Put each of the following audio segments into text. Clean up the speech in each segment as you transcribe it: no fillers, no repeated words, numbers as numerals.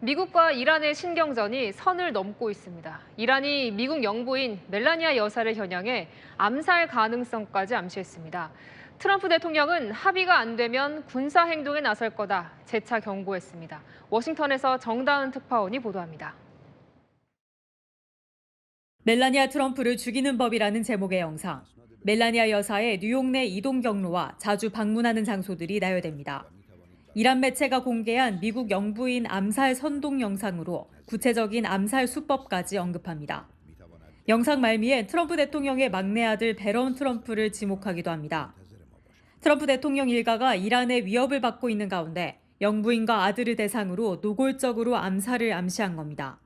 미국과 이란의 신경전이 선을 넘고 있습니다. 이란이 미국 영부인 멜라니아 여사를 겨냥해 암살 가능성까지 암시했습니다. 트럼프 대통령은 합의가 안 되면 군사 행동에 나설 거다 재차 경고했습니다. 워싱턴에서 정다은 특파원이 보도합니다. 멜라니아 트럼프를 죽이는 법이라는 제목의 영상. 멜라니아 여사의 뉴욕 내 이동 경로와 자주 방문하는 장소들이 나열됩니다. 이란 매체가 공개한 미국 영부인 암살 선동 영상으로 구체적인 암살 수법까지 언급합니다. 영상 말미에 트럼프 대통령의 막내 아들 베런 트럼프를 지목하기도 합니다. 트럼프 대통령 일가가 이란의 위협을 받고 있는 가운데 영부인과 아들을 대상으로 노골적으로 암살을 암시한 겁니다.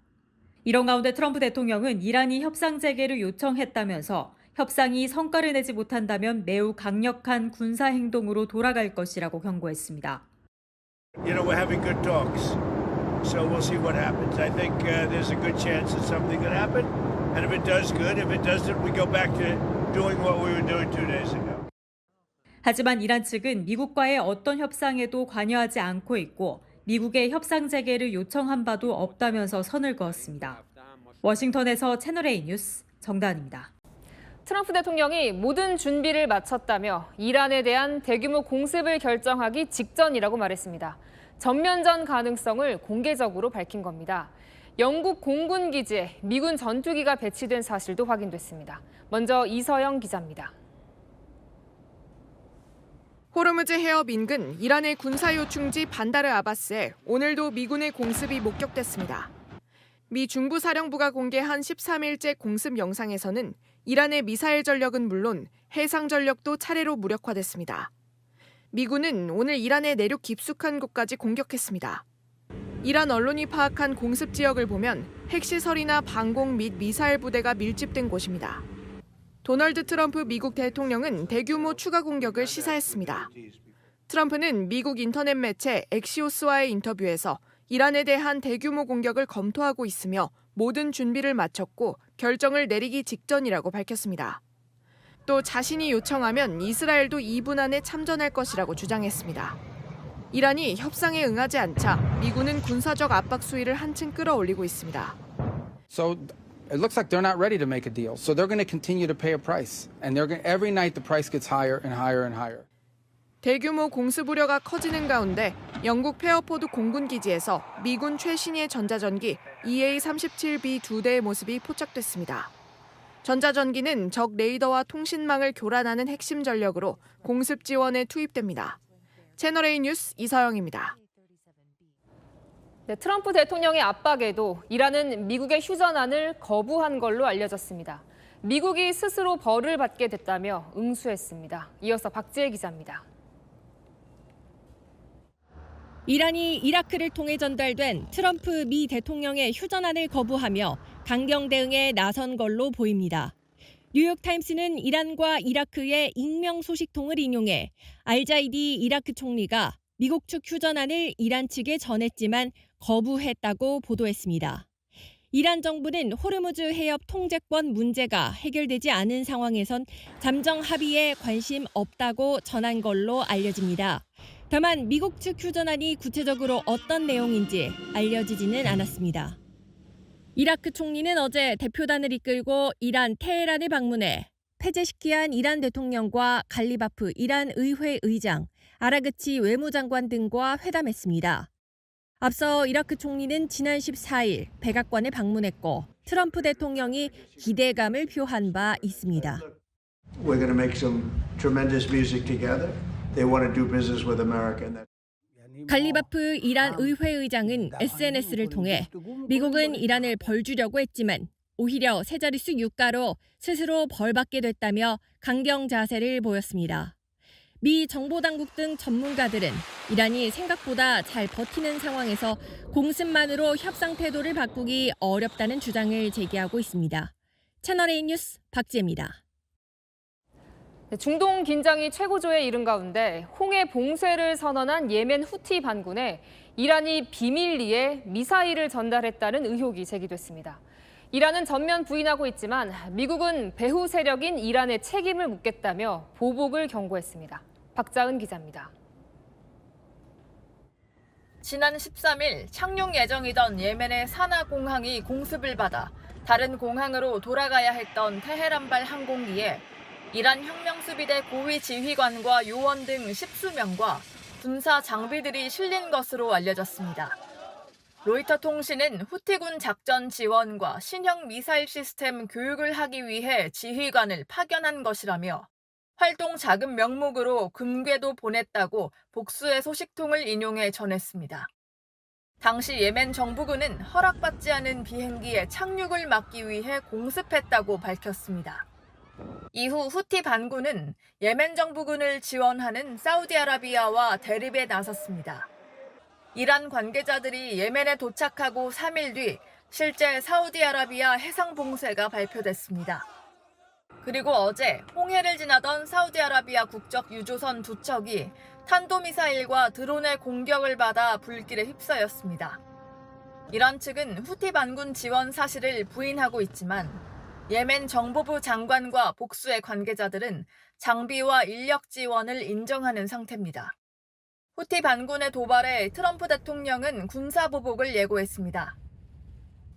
이런 가운데 트럼프 대통령은 이란이 협상 재개를 요청했다면서 협상이 성과를 내지 못한다면 매우 강력한 군사 행동으로 돌아갈 것이라고 경고했습니다. You know, we're having good talks, so we'll see what happens. I think there's a good chance that something could happen, and if it does, good. If it doesn't, we go back to doing what we were doing 2 days ago. 하지만 이란 측은 미국과의 어떤 협상에도 관여하지 않고 있고 미국의 협상 재개를 요청한 바도 없다면서 선을 그었습니다. 워싱턴에서 채널A 뉴스 정다은입니다. 트럼프 대통령이 모든 준비를 마쳤다며 이란에 대한 대규모 공습을 결정하기 직전이라고 말했습니다. 전면전 가능성을 공개적으로 밝힌 겁니다. 영국 공군 기지에 미군 전투기가 배치된 사실도 확인됐습니다. 먼저 이서영 기자입니다. 호르무즈 해협 인근 이란의 군사 요충지 반다르 아바스에 오늘도 미군의 공습이 목격됐습니다. 미 중부사령부가 공개한 13일째 공습 영상에서는 이란의 미사일 전력은 물론 해상 전력도 차례로 무력화됐습니다. 미군은 오늘 이란의 내륙 깊숙한 곳까지 공격했습니다. 이란 언론이 파악한 공습 지역을 보면 핵시설이나 방공 및 미사일 부대가 밀집된 곳입니다. 도널드 트럼프 미국 대통령은 대규모 추가 공격을 시사했습니다. 트럼프는 미국 인터넷 매체 엑시오스와의 인터뷰에서 이란에 대한 대규모 공격을 검토하고 있으며 모든 준비를 마쳤고 결정을 내리기 직전이라고 밝혔습니다. 또 자신이 요청하면 이스라엘도 2분 안에 참전할 것이라고 주장했습니다. 이란이 협상에 응하지 않자 미군은 군사적 압박 수위를 한층 끌어올리고 있습니다. So it looks like they're not ready to make a deal. So they're going to continue to pay a price. And every night the price gets higher and higher and higher. 대규모 공습 우려가 커지는 가운데 영국 페어포드 공군 기지에서 미군 최신의 전자전기 EA-37B 2대의 모습이 포착됐습니다. 전자전기는 적 레이더와 통신망을 교란하는 핵심 전력으로 공습 지원에 투입됩니다. 채널A 뉴스 이서영입니다. 네, 트럼프 대통령의 압박에도 이란은 미국의 휴전안을 거부한 걸로 알려졌습니다. 미국이 스스로 벌을 받게 됐다며 응수했습니다. 이어서 박지혜 기자입니다. 이란이 이라크를 통해 전달된 트럼프 미 대통령의 휴전안을 거부하며 강경 대응에 나선 걸로 보입니다. 뉴욕타임스는 이란과 이라크의 익명 소식통을 인용해 알자이디 이라크 총리가 미국 측 휴전안을 이란 측에 전했지만 거부했다고 보도했습니다. 이란 정부는 호르무즈 해협 통제권 문제가 해결되지 않은 상황에선 잠정 합의에 관심 없다고 전한 걸로 알려집니다. 다만 미국 측 휴전안이 구체적으로 어떤 내용인지 알려지지는 않았습니다. 이라크 총리는 어제 대표단을 이끌고 이란 테헤란을 방문해 페제시키안 이란 대통령과 갈리바프 이란 의회 의장, 아라그치 외무장관 등과 회담했습니다. 앞서 이라크 총리는 지난 14일 백악관을 방문했고 트럼프 대통령이 기대감을 표한 바 있습니다. We're going to make some tremendous music together. They want to do business with America. 갈리바프 이란 의회 의장은 SNS를 통해 미국은 이란을 벌주려고 했지만 오히려 세 자릿수 유가로 스스로 벌받게 됐다며 강경 자세를 보였습니다. 미 정보당국 등 전문가들은 이란이 생각보다 잘 버티는 상황에서 공습만으로 협상 태도를 바꾸기 어렵다는 주장을 제기하고 있습니다. 채널A 뉴스 박지혜입니다. 중동 긴장이 최고조에 이른 가운데 홍해 봉쇄를 선언한 예멘 후티 반군에 이란이 비밀리에 미사일을 전달했다는 의혹이 제기됐습니다. 이란은 전면 부인하고 있지만 미국은 배후 세력인 이란의 책임을 묻겠다며 보복을 경고했습니다. 박자은 기자입니다. 지난 13일 착륙 예정이던 예멘의 사나 공항이 공습을 받아 다른 공항으로 돌아가야 했던 테헤란발 항공기에 이란 혁명수비대 고위 지휘관과 요원 등 10수명과 군사 장비들이 실린 것으로 알려졌습니다. 로이터 통신은 후티군 작전 지원과 신형 미사일 시스템 교육을 하기 위해 지휘관을 파견한 것이라며 활동 자금 명목으로 금괴도 보냈다고 복수의 소식통을 인용해 전했습니다. 당시 예멘 정부군은 허락받지 않은 비행기의 착륙을 막기 위해 공습했다고 밝혔습니다. 이후 후티 반군은 예멘 정부군을 지원하는 사우디아라비아와 대립에 나섰습니다. 이란 관계자들이 예멘에 도착하고 3일 뒤 실제 사우디아라비아 해상 봉쇄가 발표됐습니다. 그리고 어제 홍해를 지나던 사우디아라비아 국적 유조선 2척이 탄도미사일과 드론의 공격을 받아 불길에 휩싸였습니다. 이란 측은 후티 반군 지원 사실을 부인하고 있지만 예멘 정보부 장관과 복수의 관계자들은 장비와 인력 지원을 인정하는 상태입니다. 후티 반군의 도발에 트럼프 대통령은 군사보복을 예고했습니다.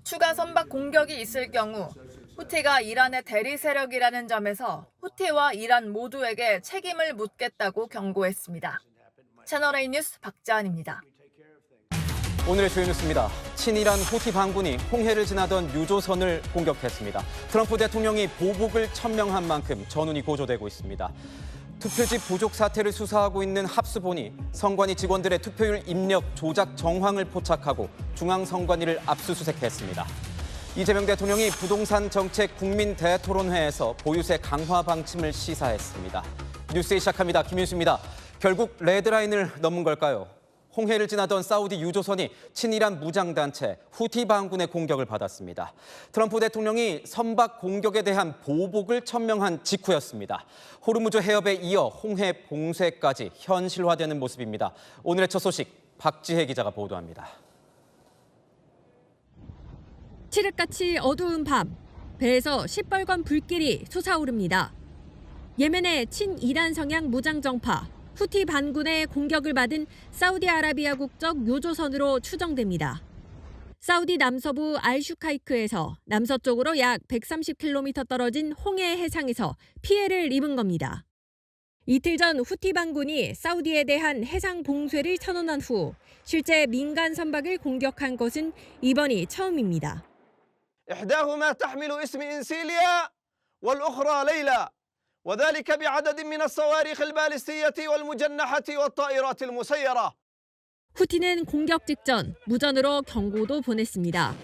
추가 선박 공격이 있을 경우 후티가 이란의 대리 세력이라는 점에서 후티와 이란 모두에게 책임을 묻겠다고 경고했습니다. 채널A 뉴스 박자은입니다. 오늘의 주요 뉴스입니다. 친이란 후티 반군이 홍해를 지나던 유조선을 공격했습니다. 트럼프 대통령이 보복을 천명한 만큼 전운이 고조되고 있습니다. 투표지 부족 사태를 수사하고 있는 합수본이 선관위 직원들의 투표율 입력 조작 정황을 포착하고 중앙선관위를 압수수색했습니다. 이재명 대통령이 부동산 정책 국민 대토론회에서 보유세 강화 방침을 시사했습니다. 뉴스에 시작합니다. 김윤수입니다. 결국 레드라인을 넘은 걸까요? 홍해를 지나던 사우디 유조선이 친이란 무장단체 후티 반군의 공격을 받았습니다. 트럼프 대통령이 선박 공격에 대한 보복을 천명한 직후였습니다. 호르무즈 해협에 이어 홍해 봉쇄까지 현실화되는 모습입니다. 오늘의 첫 소식 박지혜 기자가 보도합니다. 칠흑같이 어두운 밤, 배에서 시뻘건 불길이 솟아오릅니다. 예멘의 친이란 성향 무장정파 후티 반군의 공격을 받은 사우디아라비아 국적 요조선으로 추정됩니다. 사우디 남서부 알슈카이크에서 남서쪽으로 약 130km 떨어진 홍해 해상에서 피해를 입은 겁니다. 이틀 전 후티 반군이 사우디에 대한 해상 봉쇄를 선언한 후 실제 민간 선박을 공격한 것은 이번이 처음입니다. إحداهما تحمل اسم إنسيليا والأخرى ليلى وذلك بعدد من الصواريخ البالستية والمجنحة والطائرات المسيرة. 후티는 공격 직전 무전으로 경고도 보냈습니다.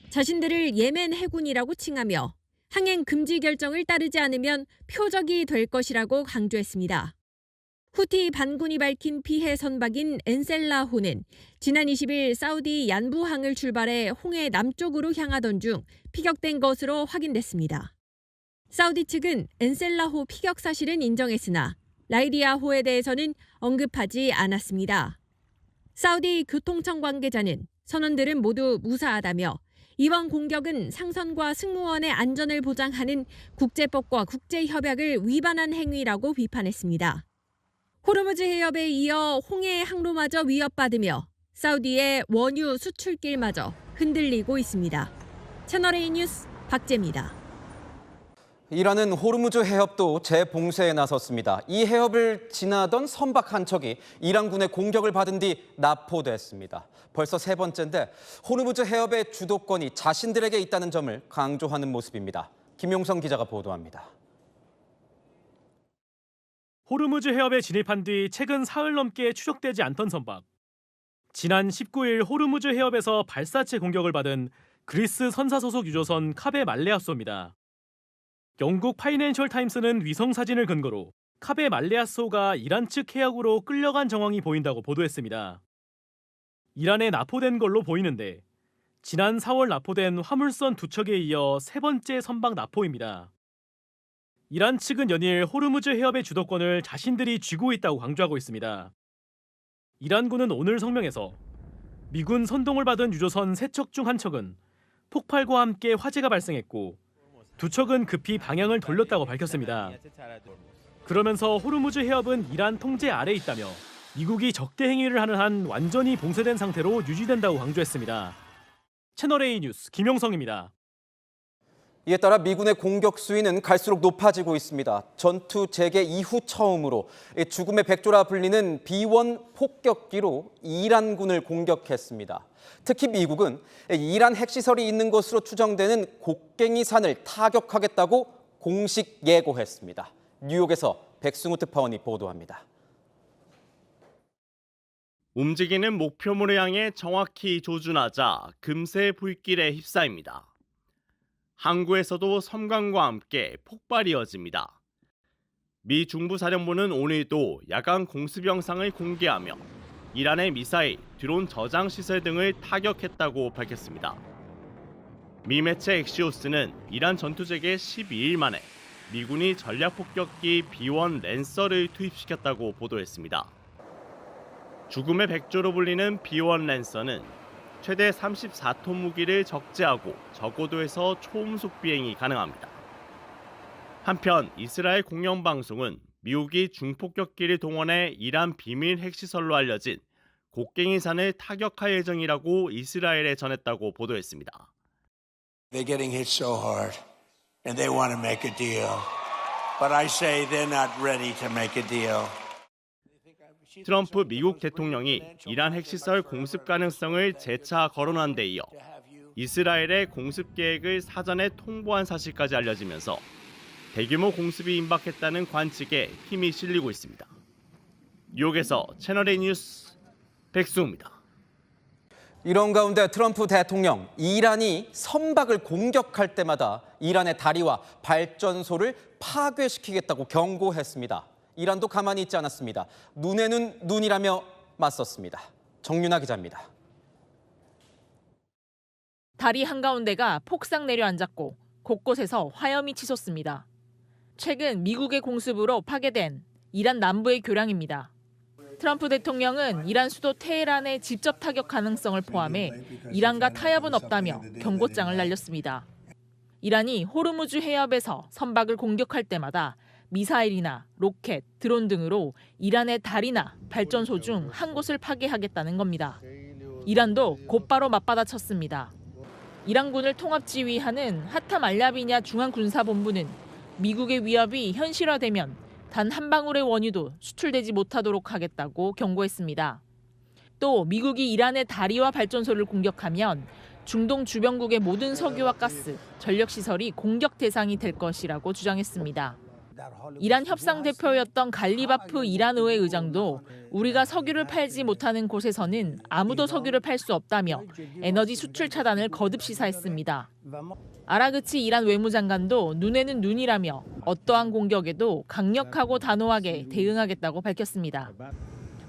자신들을 예멘 해군이라고 칭하며 항행 금지 결정을 따르지 않으면 표적이 될 것이라고 강조했습니다. 후티 반군이 밝힌 피해 선박인 엔셀라호는 지난 20일 사우디 얀부항을 출발해 홍해 남쪽으로 향하던 중 피격된 것으로 확인됐습니다. 사우디 측은 엔셀라호 피격 사실은 인정했으나 라이리아호에 대해서는 언급하지 않았습니다. 사우디 교통청 관계자는 선원들은 모두 무사하다며 이번 공격은 상선과 승무원의 안전을 보장하는 국제법과 국제협약을 위반한 행위라고 비판했습니다. 호르무즈 해협에 이어 홍해 항로마저 위협받으며 사우디의 원유 수출길마저 흔들리고 있습니다. 채널A 뉴스 박재입니다. 이란은 호르무즈 해협도 재봉쇄에 나섰습니다. 이 해협을 지나던 선박 한 척이 이란군의 공격을 받은 뒤 납포됐습니다. 벌써 세 번째인데 호르무즈 해협의 주도권이 자신들에게 있다는 점을 강조하는 모습입니다. 김용성 기자가 보도합니다. 호르무즈 해협에 진입한 뒤 최근 사흘 넘게 추적되지 않던 선박. 지난 19일 호르무즈 해협에서 발사체 공격을 받은 그리스 선사 소속 유조선 카베 말레아소입니다. 영국 파이낸셜 타임스는 위성 사진을 근거로 카베 말레아소가 이란 측 해역으로 끌려간 정황이 보인다고 보도했습니다. 이란에 납포된 걸로 보이는데 지난 4월 납포된 화물선 2척에 이어 세 번째 선박 납포입니다. 이란 측은 연일 호르무즈 해협의 주도권을 자신들이 쥐고 있다고 강조하고 있습니다. 이란군은 오늘 성명에서 미군 선동을 받은 유조선 3척 중 한 척은 폭발과 함께 화재가 발생했고 2척은 급히 방향을 돌렸다고 밝혔습니다. 그러면서 호르무즈 해협은 이란 통제 아래에 있다며 미국이 적대 행위를 하는 한 완전히 봉쇄된 상태로 유지된다고 강조했습니다. 채널A 뉴스 김용성입니다. 이에 따라 미군의 공격 수위는 갈수록 높아지고 있습니다. 전투 재개 이후 처음으로 죽음의 백조라 불리는 B-1 폭격기로 이란군을 공격했습니다. 특히 미국은 이란 핵시설이 있는 것으로 추정되는 곡괭이 산을 타격하겠다고 공식 예고했습니다. 뉴욕에서 백승우 특파원이 보도합니다. 움직이는 목표물을 향해 정확히 조준하자 금세 불길에 휩싸입니다. 항구에서도 섬광과 함께 폭발이 이어집니다. 미 중부사령부는 오늘도 야간 공습 영상을 공개하며 이란의 미사일, 드론 저장 시설 등을 타격했다고 밝혔습니다. 미 매체 엑시오스는 이란 전투재개 12일 만에 미군이 전략폭격기 B-1 랜서를 투입시켰다고 보도했습니다. 죽음의 백조로 불리는 B-1 랜서는 최대 34톤 무기를 적재하고 저고도에서 초음속 비행이 가능합니다. 한편 이스라엘 공영방송은 미국이 중폭격기를 동원해 이란 비밀 핵시설로 알려진 곡괭이 산을 타격할 예정이라고 이스라엘에 전했다고 보도했습니다. They're getting hit so hard, and they want to make a deal. But I say they're not ready to make a deal. 트럼프 미국 대통령이 이란 핵시설 공습 가능성을 재차 거론한 데 이어 이스라엘의 공습 계획을 사전에 통보한 사실까지 알려지면서 대규모 공습이 임박했다는 관측에 힘이 실리고 있습니다. 뉴욕에서 채널A 뉴스 백승우입니다. 이런 가운데 트럼프 대통령, 이란이 선박을 공격할 때마다 이란의 다리와 발전소를 파괴시키겠다고 경고했습니다. 이란도 가만히 있지 않았습니다. 눈에는 눈이라며 맞섰습니다. 정윤아 기자입니다. 다리 한가운데가 폭삭 내려앉았고 곳곳에서 화염이 치솟습니다. 최근 미국의 공습으로 파괴된 이란 남부의 교량입니다. 트럼프 대통령은 이란 수도 테헤란의 직접 타격 가능성을 포함해 이란과 타협은 없다며 경고장을 날렸습니다. 이란이 호르무즈 해협에서 선박을 공격할 때마다 미사일이나 로켓, 드론 등으로 이란의 다리나 발전소 중 한 곳을 파괴하겠다는 겁니다. 이란도 곧바로 맞받아쳤습니다. 이란군을 통합지휘하는 하탐 알야비냐 중앙군사본부는 미국의 위협이 현실화되면 단 한 방울의 원유도 수출되지 못하도록 하겠다고 경고했습니다. 또 미국이 이란의 다리와 발전소를 공격하면 중동 주변국의 모든 석유와 가스, 전력시설이 공격 대상이 될 것이라고 주장했습니다. 이란 협상 대표였던 갈리바프 이란 의회 의장도 우리가 석유를 팔지 못하는 곳에서는 아무도 석유를 팔 수 없다며 에너지 수출 차단을 거듭 시사했습니다. 아라그치 이란 외무장관도 눈에는 눈이라며 어떠한 공격에도 강력하고 단호하게 대응하겠다고 밝혔습니다.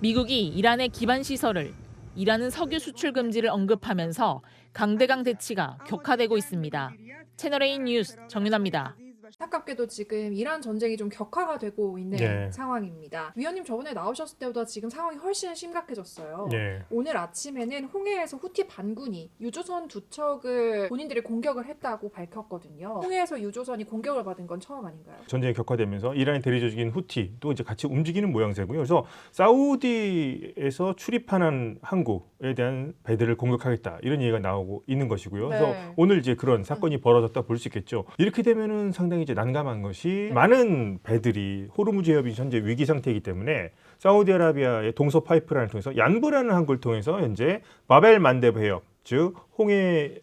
미국이 이란의 기반 시설을, 이란은 석유 수출 금지를 언급하면서 강대강 대치가 격화되고 있습니다. 채널A 뉴스 정윤아입니다. 안타깝게도 지금 이란 전쟁이 좀 격화가 되고 있는 상황입니다. 위원님 저번에 나오셨을 때보다 지금 상황이 훨씬 심각해졌어요. 오늘 아침에는 홍해에서 후티 반군이 유조선 두 척을 본인들이 공격을 했다고 밝혔거든요. 홍해에서 유조선이 공격을 받은 건 처음 아닌가요? 전쟁이 격화되면서 이란의 대리 조직인 후티도 이제 같이 움직이는 모양새고요. 그래서 사우디에서 출입하는 항구에 대한 배들을 공격하겠다 이런 얘기가 나오고 있는 것이고요. 그래서 오늘 이제 그런 사건이 벌어졌다 볼 수 있겠죠. 이렇게 되면은 상당히 이제 난감한 것이 많은 배들이 호르무즈 해협이 현재 위기 상태이기 때문에 사우디아라비아의 동서 파이프라인을 통해서 얀브라는 항구를 통해서 현재 바벨 만데브 해협, 즉 홍해의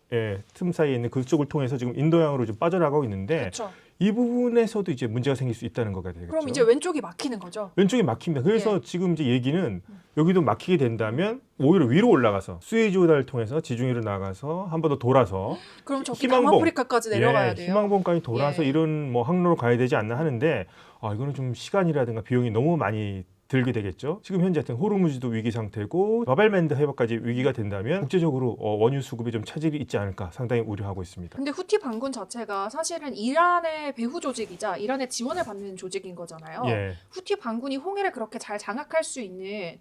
틈 사이에 있는 그쪽을 통해서 지금 인도양으로 좀 빠져나가고 있는데 이 부분에서도 이제 문제가 생길 수 있다는 거가 되겠죠. 그럼 이제 왼쪽이 막히는 거죠? 왼쪽이 막힙니다. 그래서 지금 이제 얘기는 여기도 막히게 된다면 오히려 위로 올라가서 수에즈호단을 통해서 지중해로 나가서 한 번 더 돌아서 그럼 저기 남아프리카까지 내려가야 돼요? 희망봉까지 돌아서 이런 뭐 항로로 가야 되지 않나 하는데 이거는 좀 시간이라든가 비용이 너무 많이 들게 되겠죠. 지금 현재 하여튼 호르무즈도 위기 상태고 바벨만데 해협까지 위기가 된다면 국제적으로 원유 수급에 좀 차질이 있지 않을까 상당히 우려하고 있습니다. 근데 후티 반군 자체가 사실은 이란의 배후 조직이자 이란의 지원을 받는 조직인 거잖아요. 후티 반군이 홍해를 그렇게 잘 장악할 수 있는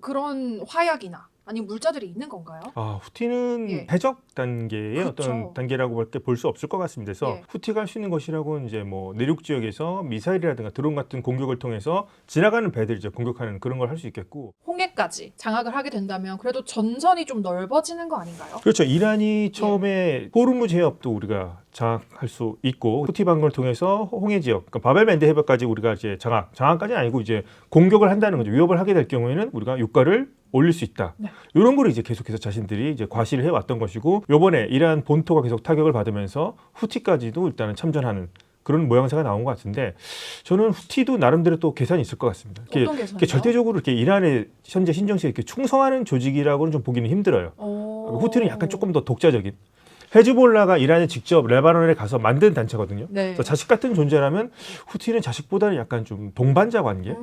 그런 화약이나 아니면 물자들이 있는 건가요? 후티는 예. 해적 단계의 그렇죠. 어떤 단계라고 볼 수 없을 것 같습니다. 그래서 예. 후티가 할 수 있는 것이라고는 이제 뭐 내륙 지역에서 미사일이라든가 드론 같은 공격을 통해서 지나가는 배들을 이제 공격하는 그런 걸 할 수 있겠고. 홍해까지 장악을 하게 된다면 그래도 전선이 좀 넓어지는 거 아닌가요? 그렇죠. 이란이 처음에 호르무즈 해협도 우리가 장악할 수 있고 후티 반군을 통해서 홍해 지역, 그러니까 바벨만데 해협까지 우리가 이제 장악까지는 아니고 이제 공격을 한다는 거죠. 위협을 하게 될 경우에는 우리가 유가를 올릴 수 있다. 네. 이런 거를 이제 계속해서 자신들이 이제 과시를 해왔던 것이고, 이번에 이란 본토가 계속 타격을 받으면서 후티까지도 일단은 참전하는 그런 모양새가 나온 것 같은데, 저는 후티도 나름대로 또 계산이 있을 것 같습니다. 어떤 계산이요? 이렇게 절대적으로 이렇게 이란의 현재 신정시에 이렇게 충성하는 조직이라고는 좀 보기는 힘들어요. 후티는 약간 조금 더 독자적인. 헤즈볼라가 이란에 직접 레바논에 가서 만든 단체거든요. 네. 그래서 자식 같은 존재라면 후티는 자식보다는 약간 좀 동반자 관계,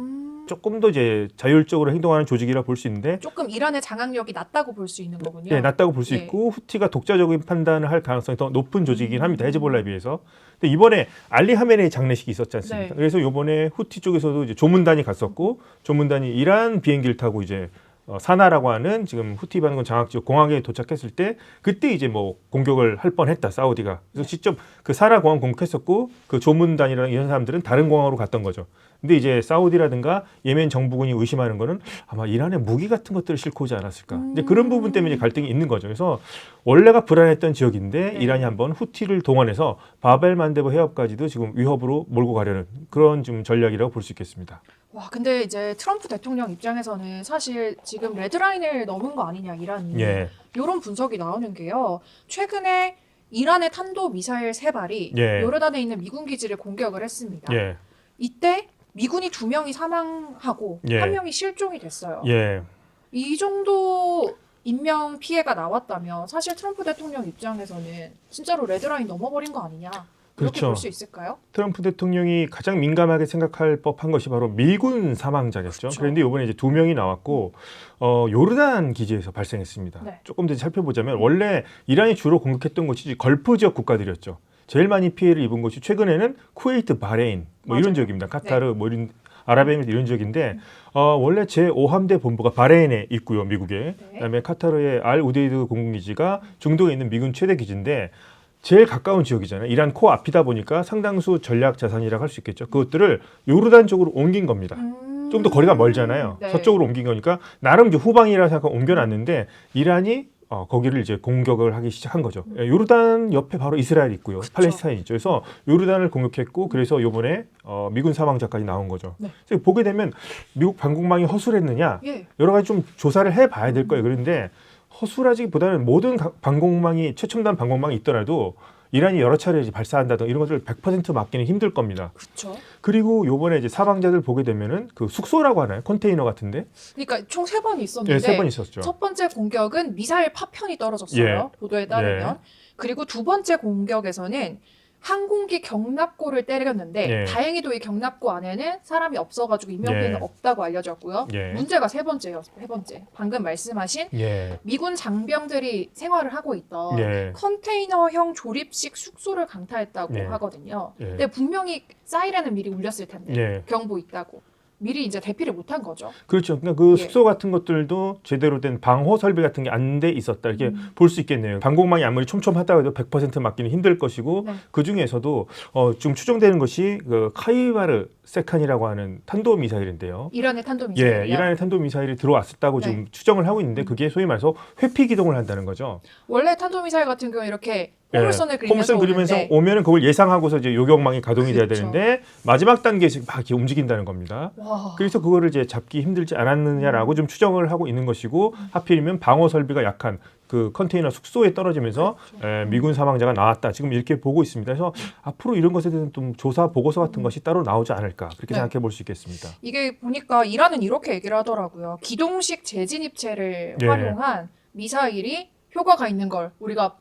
조금 더 이제 자율적으로 행동하는 조직이라 볼 수 있는데, 조금 이란의 장악력이 낮다고 볼 수 있는 거군요. 네, 낮다고 볼 수 예. 있고 후티가 독자적인 판단을 할 가능성이 더 높은 조직이긴 합니다. 헤즈볼라에 비해서. 근데 이번에 알리 하메네이 장례식이 있었지 않습니까? 네. 그래서 이번에 후티 쪽에서도 이제 조문단이 갔었고, 조문단이 이란 비행기를 타고 이제 사나라고 하는 지금 후티 반군 장악지역 공항에 도착했을 때, 그때 이제 뭐 공격을 할 뻔했다, 사우디가. 그래서 직접 그 사나 공항 공격했었고, 그 조문단이라는 이런 사람들은 다른 공항으로 갔던 거죠. 근데 이제 사우디라든가 예멘 정부군이 의심하는 거는 아마 이란의 무기 같은 것들을 싣고 오지 않았을까. 이제 그런 부분 때문에 이제 갈등이 있는 거죠. 그래서 원래가 불안했던 지역인데 이란이 한번 후티를 동원해서 바벨만데브 해협까지도 지금 위협으로 몰고 가려는 그런 좀 전략이라고 볼 수 있겠습니다. 와, 근데 이제 트럼프 대통령 입장에서는 사실 지금 레드라인을 넘은 거 아니냐, 이란이. 예. 이런 분석이 나오는 게요. 최근에 이란의 탄도 미사일 3발이 예. 요르단에 있는 미군 기지를 공격을 했습니다. 예. 이때 미군이 2명이 사망하고 예. 1명이 실종이 됐어요. 예. 이 정도 인명 피해가 나왔다면 사실 트럼프 대통령 입장에서는 진짜로 레드라인 넘어버린 거 아니냐, 이렇게 그렇죠. 볼 수 있을까요? 트럼프 대통령이 가장 민감하게 생각할 법한 것이 바로 미군 사망자겠죠. 그렇죠. 그런데 이번에 이제 2명이 나왔고, 요르단 기지에서 발생했습니다. 네. 조금 더 살펴보자면 원래 이란이 주로 공격했던 곳이 걸프 지역 국가들이었죠. 제일 많이 피해를 입은 곳이 최근에는 쿠웨이트, 바레인 뭐 이런 맞아요. 지역입니다. 카타르 뭐 이런 아랍에미리트 이런 지역인데, 원래 제5함대 본부가 바레인에 있고요, 미국에. 그다음에 카타르의 알 우데이드 공군기지가 중동에 있는 미군 최대 기지인데, 제일 가까운 지역이잖아요. 이란 코 앞이다 보니까 상당수 전략 자산이라고 할 수 있겠죠. 그것들을 요르단 쪽으로 옮긴 겁니다. 좀 더 거리가 멀잖아요. 네. 서쪽으로 옮긴 거니까 나름 이제 후방이라 생각하고 옮겨놨는데, 이란이 거기를 이제 공격을 하기 시작한 거죠. 요르단 옆에 바로 이스라엘이 있고요. 그쵸. 팔레스타인이 있죠. 그래서 요르단을 공격했고, 그래서 이번에 미군 사망자까지 나온 거죠. 네. 그래서 보게 되면 미국 반공망이 허술했느냐, 예. 여러 가지 좀 조사를 해봐야 될 거예요. 그런데 허술하지보다는 모든 반공망이, 최첨단 반공망이 있더라도 이란이 여러 차례 이제 발사한다든가 이런 것들을 100% 막기는 힘들 겁니다. 그렇죠. 그리고 요번에 이제 사망자들 보게 되면은 그 숙소라고 하나요? 컨테이너 같은데? 그러니까 총 3번 있었는데 네, 3번 있었죠. 첫 번째 공격은 미사일 파편이 떨어졌어요. 예. 보도에 따르면. 예. 그리고 두 번째 공격에서는 항공기 경납고를 때렸는데 예. 다행히도 이 경납고 안에는 사람이 없어가지고 인명피해는 예. 없다고 알려졌고요. 예. 문제가 세 번째. 방금 말씀하신 예. 미군 장병들이 생활을 하고 있던 예. 컨테이너형 조립식 숙소를 강타했다고 예. 하거든요. 예. 근데 분명히 사이렌은 미리 울렸을 텐데 예. 경보 있다고. 미리 이제 대피를 못한 거죠. 그렇죠. 그러니까 그 예. 숙소 같은 것들도 제대로 된 방호 설비 같은 게 안 돼 있었다, 이렇게 볼 수 있겠네요. 방공망이 아무리 촘촘하다고 해도 100% 막기는 힘들 것이고, 네. 그 중에서도 좀 추정되는 것이 그 카이바르 세칸이라고 하는 탄도 미사일인데요. 이란의 탄도미사일이요. 예, 이란의 탄도 미사일이 들어왔었다고 네. 지금 추정을 하고 있는데, 그게 소위 말해서 회피 기동을 한다는 거죠. 원래 탄도미사일 같은 경우 이렇게 포물선을 그리면서 포물선 그리면서 오는데 오면은 그걸 예상하고서 이제 요격망이 가동이 돼야 그렇죠. 되는데, 마지막 단계에서 막 이렇게 움직인다는 겁니다. 와. 그래서 그거를 이제 잡기 힘들지 않았느냐라고 좀 추정을 하고 있는 것이고, 하필이면 방어 설비가 약한 그 컨테이너 숙소에 떨어지면서 미군 사망자가 나왔다, 지금 이렇게 보고 있습니다. 그래서 앞으로 이런 것에 대해서 좀 조사 보고서 같은 것이 따로 나오지 않을까, 그렇게 네. 생각해 볼 수 있겠습니다. 이게 보니까 이란은 이렇게 얘기를 하더라고요. 기동식 재진입체를 예. 활용한 미사일이 효과가 있는 걸 우리가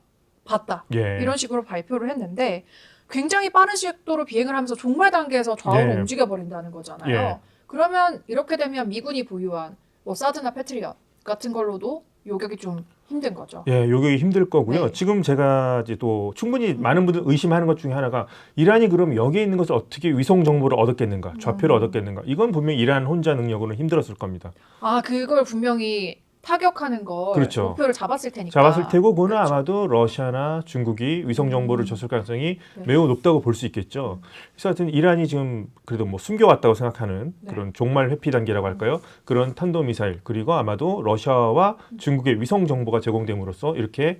봤다. 예. 이런 식으로 발표를 했는데 굉장히 빠른 속도로 비행을 하면서 종말 단계에서 좌우로 예. 움직여버린다는 거잖아요. 예. 그러면 이렇게 되면 미군이 보유한 뭐 사드나 패트리엇 같은 걸로도 요격이 좀 힘든 거죠. 예, 요격이 힘들 거고요. 네. 지금 제가 이제 또 충분히 많은 분들 의심하는 것 중에 하나가, 이란이 그럼 여기에 있는 것을 어떻게 위성 정보를 얻었겠는가, 좌표를 얻었겠는가. 이건 분명히 이란 혼자 능력으로는 힘들었을 겁니다. 아, 그걸 분명히 타격하는 걸 그렇죠. 목표를 잡았을 테니까. 잡았을 테고 그거는 그렇죠. 아마도 러시아나 중국이 위성 정보를 줬을 가능성이 네. 매우 높다고 볼 수 있겠죠. 그래서 하여튼 이란이 지금 그래도 뭐 숨겨왔다고 생각하는 네. 그런 종말 회피 단계라고 할까요? 그런 탄도미사일 그리고 아마도 러시아와 중국의 위성 정보가 제공됨으로써 이렇게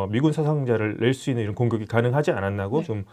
미군 사상자를 낼 수 있는 이런 공격이 가능하지 않았나고 네. 좀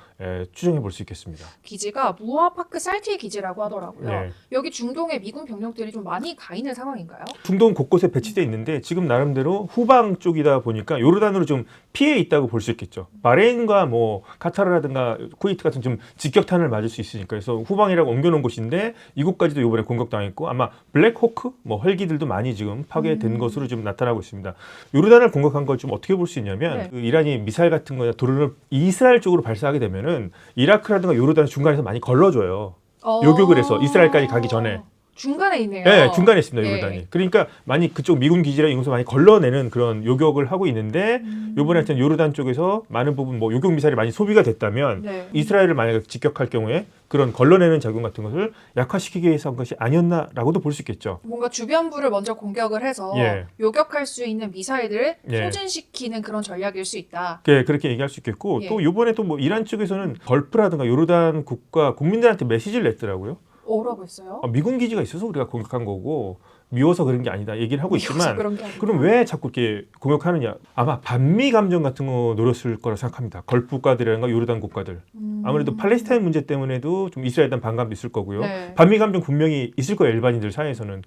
추정해 볼 수 있겠습니다. 기지가 무아파크 살티 기지라고 하더라고요. 네. 여기 중동에 미군 병력들이 좀 많이 가 있는 상황인가요? 중동 곳곳에 배치돼 있는데 지금 나름대로 후방 쪽이다 보니까 요르단으로 좀 피해 있다고 볼 수 있겠죠. 바레인과 뭐 카타르라든가 쿠웨이트 같은 좀 직격탄을 맞을 수 있으니까 그래서 후방이라고 옮겨놓은 곳인데 이곳까지도 이번에 공격당했고 아마 블랙호크 뭐 헬기들도 많이 지금 파괴된 것으로 좀 나타나고 있습니다. 요르단을 공격한 걸 좀 어떻게 볼 수 있냐면 네. 그 이란이 미사일 같은 거나 드론을 이스라엘 쪽으로 발사하게 되면은 이라크라든가 요르단 중간에서 많이 걸러줘요. 요격을 해서 이스라엘까지 가기 전에. 중간에 있네요. 네, 중간에 있습니다, 예. 요르단이. 그러니까 많이 그쪽 미군 기지랑 이곳에서 많이 걸러내는 그런 요격을 하고 있는데 요번에 하여튼 요르단 쪽에서 많은 부분 뭐 요격 미사일이 많이 소비가 됐다면 네. 이스라엘을 만약에 직격할 경우에 그런 걸러내는 작용 같은 것을 약화시키기 위해서 한 것이 아니었나라고도 볼 수 있겠죠. 뭔가 주변부를 먼저 공격을 해서 예. 요격할 수 있는 미사일을 예. 소진시키는 그런 전략일 수 있다. 네, 그렇게 얘기할 수 있겠고 예. 또 요번에 또 뭐 이란 쪽에서는 걸프라든가 요르단 국가 국민들한테 메시지를 냈더라고요. 뭐라고 했어요? 미군 기지가 있어서 우리가 공격한 거고 미워서 그런 게 아니다 얘기를 하고 미워서 있지만 그런 게 아니라. 그럼 왜 자꾸 이렇게 공격하느냐? 아마 반미 감정 같은 거 노렸을 거라 생각합니다. 걸프 국가들이라든가 요르단 국가들. 아무래도 팔레스타인 문제 때문에도 좀 이스라엘에 대한 반감도 있을 거고요. 네. 반미 감정 분명히 있을 거예요. 일반인들 사이에서는.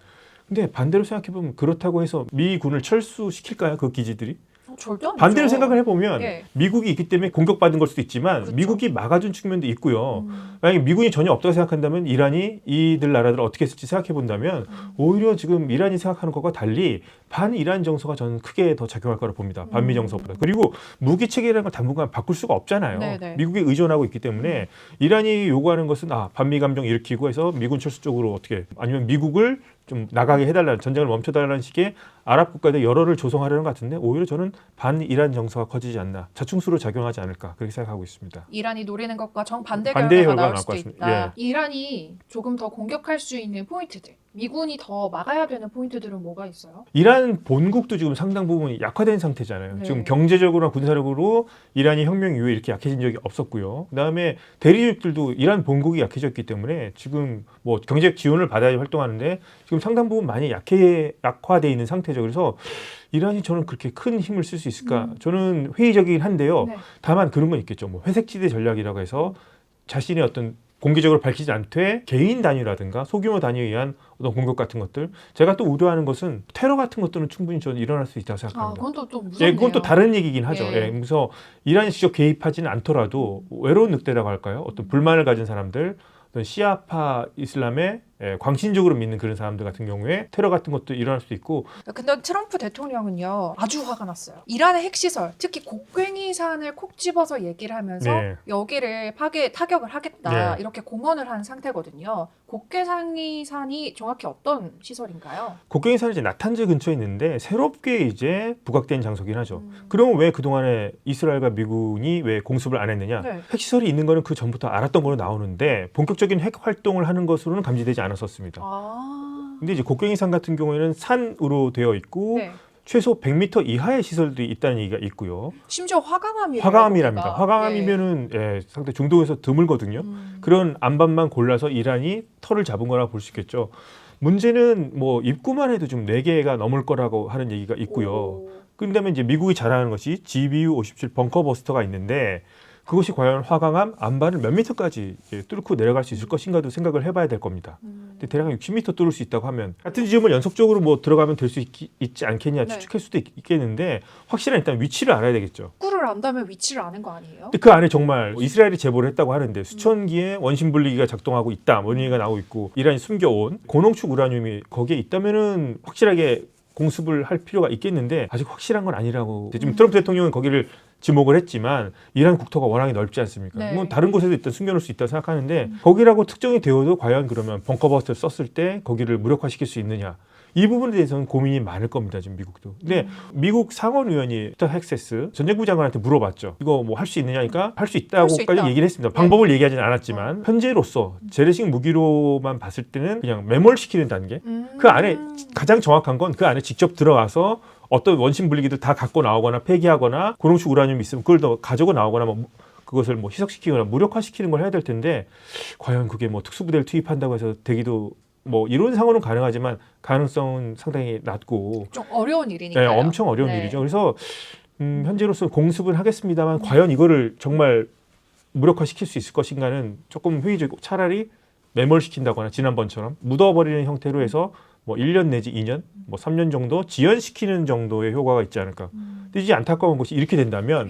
근데 반대로 생각해보면 그렇다고 해서 미군을 철수시킬까요? 그 기지들이? 절대 아니죠. 반대로 생각을 해보면 예. 미국이 있기 때문에 공격받은 걸 수도 있지만 그렇죠. 미국이 막아준 측면도 있고요. 만약에 미군이 전혀 없다고 생각한다면 이란이 이들 나라들을 어떻게 했을지 생각해 본다면 오히려 지금 이란이 생각하는 것과 달리 반이란 정서가 저는 크게 더 작용할 거라고 봅니다. 반미 정서보다. 그리고 무기 체계라는 걸 당분간 바꿀 수가 없잖아요. 네네. 미국에 의존하고 있기 때문에 이란이 요구하는 것은 반미 감정 일으키고 해서 미군 철수 쪽으로 어떻게 아니면 미국을 좀 나가게 해달라는 전쟁을 멈춰달라는 식의 아랍 국가들 여러를 조성하려는 것 같은데 오히려 저는 반이란 정서가 커지지 않나 자충수로 작용하지 않을까 그렇게 생각하고 있습니다. 이란이 노리는 것과 정반대 반대의 결과가 나올 결과가 수도 나올 것 있다. 같습니다. 이란이 조금 더 공격할 수 있는 포인트들, 미군이 더 막아야 되는 포인트들은 뭐가 있어요? 이란 본국도 지금 상당 부분 약화된 상태잖아요. 네. 지금 경제적으로나 군사력으로 이란이 혁명 이후에 이렇게 약해진 적이 없었고요. 그다음에 대리족들도 이란 본국이 약해졌기 때문에 지금 뭐 경제적 지원을 받아야 활동하는데 지금 상당 부분 많이 약화돼 있는 상태죠. 그래서 이란이 저는 그렇게 큰 힘을 쓸 수 있을까? 저는 회의적이긴 한데요. 네. 다만 그런 건 있겠죠. 뭐 회색지대 전략이라고 해서 자신의 어떤 공개적으로 밝히지 않되 개인 단위라든가 소규모 단위에 의한 어떤 공격 같은 것들 제가 또 우려하는 것은 테러 같은 것들은 충분히 저는 일어날 수 있다고 생각합니다. 그건 또 무섭네요. 예, 그건 또 다른 얘기긴 하죠. 예. 예, 그래서 이란이 직접 개입하지는 않더라도 외로운 늑대라고 할까요? 어떤 불만을 가진 사람들, 어떤 시아파 이슬람에 광신적으로 믿는 그런 사람들 같은 경우에 테러 같은 것도 일어날 수 있고. 근데 트럼프 대통령은요 아주 화가 났어요. 이란의 핵시설, 특히 곡괭이산을 콕 집어서 얘기를 하면서 네. 여기를 타격을 하겠다 네. 이렇게 공언을 한 상태거든요. 곡괭이산이 정확히 어떤 시설인가요? 곡괭이산이 이제 나탄즈 근처에 있는데 새롭게 이제 부각된 장소긴 하죠. 그러면 왜 그동안에 이스라엘과 미군이 왜 공습을 안 했느냐? 네. 핵시설이 있는 거는 그 전부터 알았던 걸로 나오는데 본격적인 핵 활동을 하는 것으로는 감지되지 않았었습니다. 근데 이제 곡괭이산 같은 경우에는 산으로 되어 있고 네. 최소 100m 이하의 시설들이 있다는 얘기가 있고요. 심지어 화강암이래요. 화강암이랍니다. 거기가. 화강암이면은 상당히 중동에서 드물거든요. 그런 안반만 골라서 이란이 털을 잡은 거라 볼 수 있겠죠. 문제는 뭐 입구만 해도 좀 4개가 넘을 거라고 하는 얘기가 있고요. 그다음에 이제 미국이 자랑하는 것이 GBU-57 벙커버스터가 있는데 그것이 과연 화강암 안반을 몇 미터까지 뚫고 내려갈 수 있을 것인가도 생각을 해봐야 될 겁니다. 근데 대략 60m 뚫을 수 있다고 하면 같은 지점을 연속적으로 뭐 들어가면 될 수 있지 않겠냐 네. 추측할 수도 있겠는데 확실한 일단 위치를 알아야 되겠죠. 입구를 안다면 위치를 아는 거 아니에요? 근데 그 안에 정말 이스라엘이 제보를 했다고 하는데 수천 기의 원심 분리기가 작동하고 있다. 뭐 이런 얘기가 나오고 있고 이란이 숨겨온 고농축 우라늄이 거기에 있다면은 확실하게 공습을 할 필요가 있겠는데 아직 확실한 건 아니라고. 지금 트럼프 대통령은 거기를 지목을 했지만 이란 국토가 워낙에 넓지 않습니까? 네. 뭐 다른 곳에도 일단 숨겨놓을 수 있다고 생각하는데 거기라고 특정이 되어도 과연 그러면 벙커버스터를 썼을 때 거기를 무력화시킬 수 있느냐 이 부분에 대해서는 고민이 많을 겁니다. 지금 미국도. 근데 미국 상원의원이 피터 헥세스 전쟁부 장관한테 물어봤죠. 이거 뭐 할 수 있느냐니까 할 수 있다고까지 얘기를 했습니다. 방법을 얘기하지는 않았지만 현재로서 재래식 무기로만 봤을 때는 그냥 매몰시키는 단계. 그 안에 가장 정확한 건 그 안에 직접 들어가서 어떤 원심 분리기들 다 갖고 나오거나 폐기하거나 고농축 우라늄이 있으면 그걸 더 가지고 나오거나 뭐 그것을 뭐 희석시키거나 무력화시키는 걸 해야 될 텐데 과연 그게 뭐 특수부대를 투입한다고 해서 되기도 뭐 이론상으로는 가능하지만 가능성은 상당히 낮고 좀 어려운 일이니까요. 네, 엄청 어려운 일이죠. 그래서 현재로서 공습은 하겠습니다만 과연 이거를 정말 무력화시킬 수 있을 것인가는 조금 회의적이고 차라리 매몰시킨다거나 지난번처럼 묻어버리는 형태로 해서 뭐 1년 내지 2년, 뭐 3년 정도 지연시키는 정도의 효과가 있지 않을까. 근데 이제 안타까운 것이 이렇게 된다면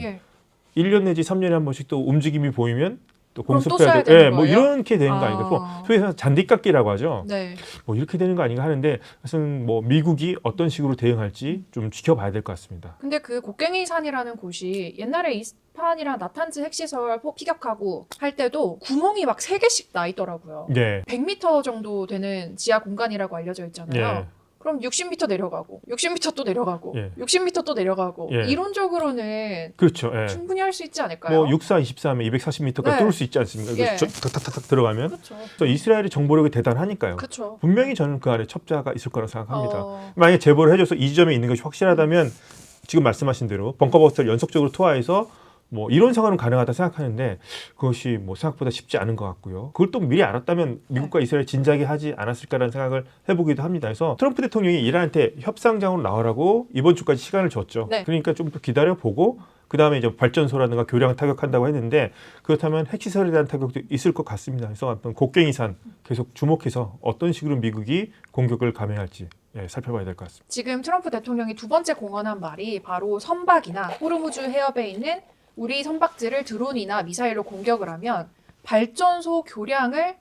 1년 내지 3년에 한 번씩 또 움직임이 보이면 또 공습해야 돼. 예, 뭐 이렇게 되는 거 아닌가. 소위 말해서 잔디깎기라고 하죠. 네. 뭐 이렇게 되는 거 아닌가 하는데 사실은 뭐 미국이 어떤 식으로 대응할지 좀 지켜봐야 될 것 같습니다. 근데 그 곡괭이산이라는 곳이 옛날에 이스파한이랑 나탄즈 핵시설 피격하고 할 때도 구멍이 막 3개씩 나 있더라고요. 네. 100m 정도 되는 지하 공간이라고 알려져 있잖아요. 네. 그럼 60m 내려가고 60m 또 내려가고 예. 60m 또 내려가고 예. 이론적으로는 그렇죠. 예. 충분히 할 수 있지 않을까요? 뭐 64, 24하면 240m까지 네. 뚫을 수 있지 않습니까? 예. 탁탁탁 들어가면. 그렇죠. 그래서 이스라엘의 정보력이 대단하니까요. 그렇죠. 분명히 저는 그 안에 첩자가 있을 거라고 생각합니다. 만약에 제보를 해줘서 이 지점에 있는 것이 확실하다면 지금 말씀하신 대로 벙커버스터를 연속적으로 투하해서 뭐 이론상으로는 가능하다 생각하는데 그것이 뭐 생각보다 쉽지 않은 것 같고요. 그걸 또 미리 알았다면 미국과 이스라엘 진작에 하지 않았을까라는 생각을 해보기도 합니다. 그래서 트럼프 대통령이 이란한테 협상장으로 나오라고 이번 주까지 시간을 줬죠. 네. 그러니까 좀 더 기다려보고 그 다음에 이제 발전소라든가 교량 타격한다고 했는데 그렇다면 핵시설에 대한 타격도 있을 것 같습니다. 그래서 어떤 곡괭이산 계속 주목해서 어떤 식으로 미국이 공격을 감행할지 살펴봐야 될 것 같습니다. 지금 트럼프 대통령이 두 번째 공언한 말이 바로 선박이나 호르무즈 해협에 있는 우리 선박지를 드론이나 미사일로 공격을 하면 발전소 교량을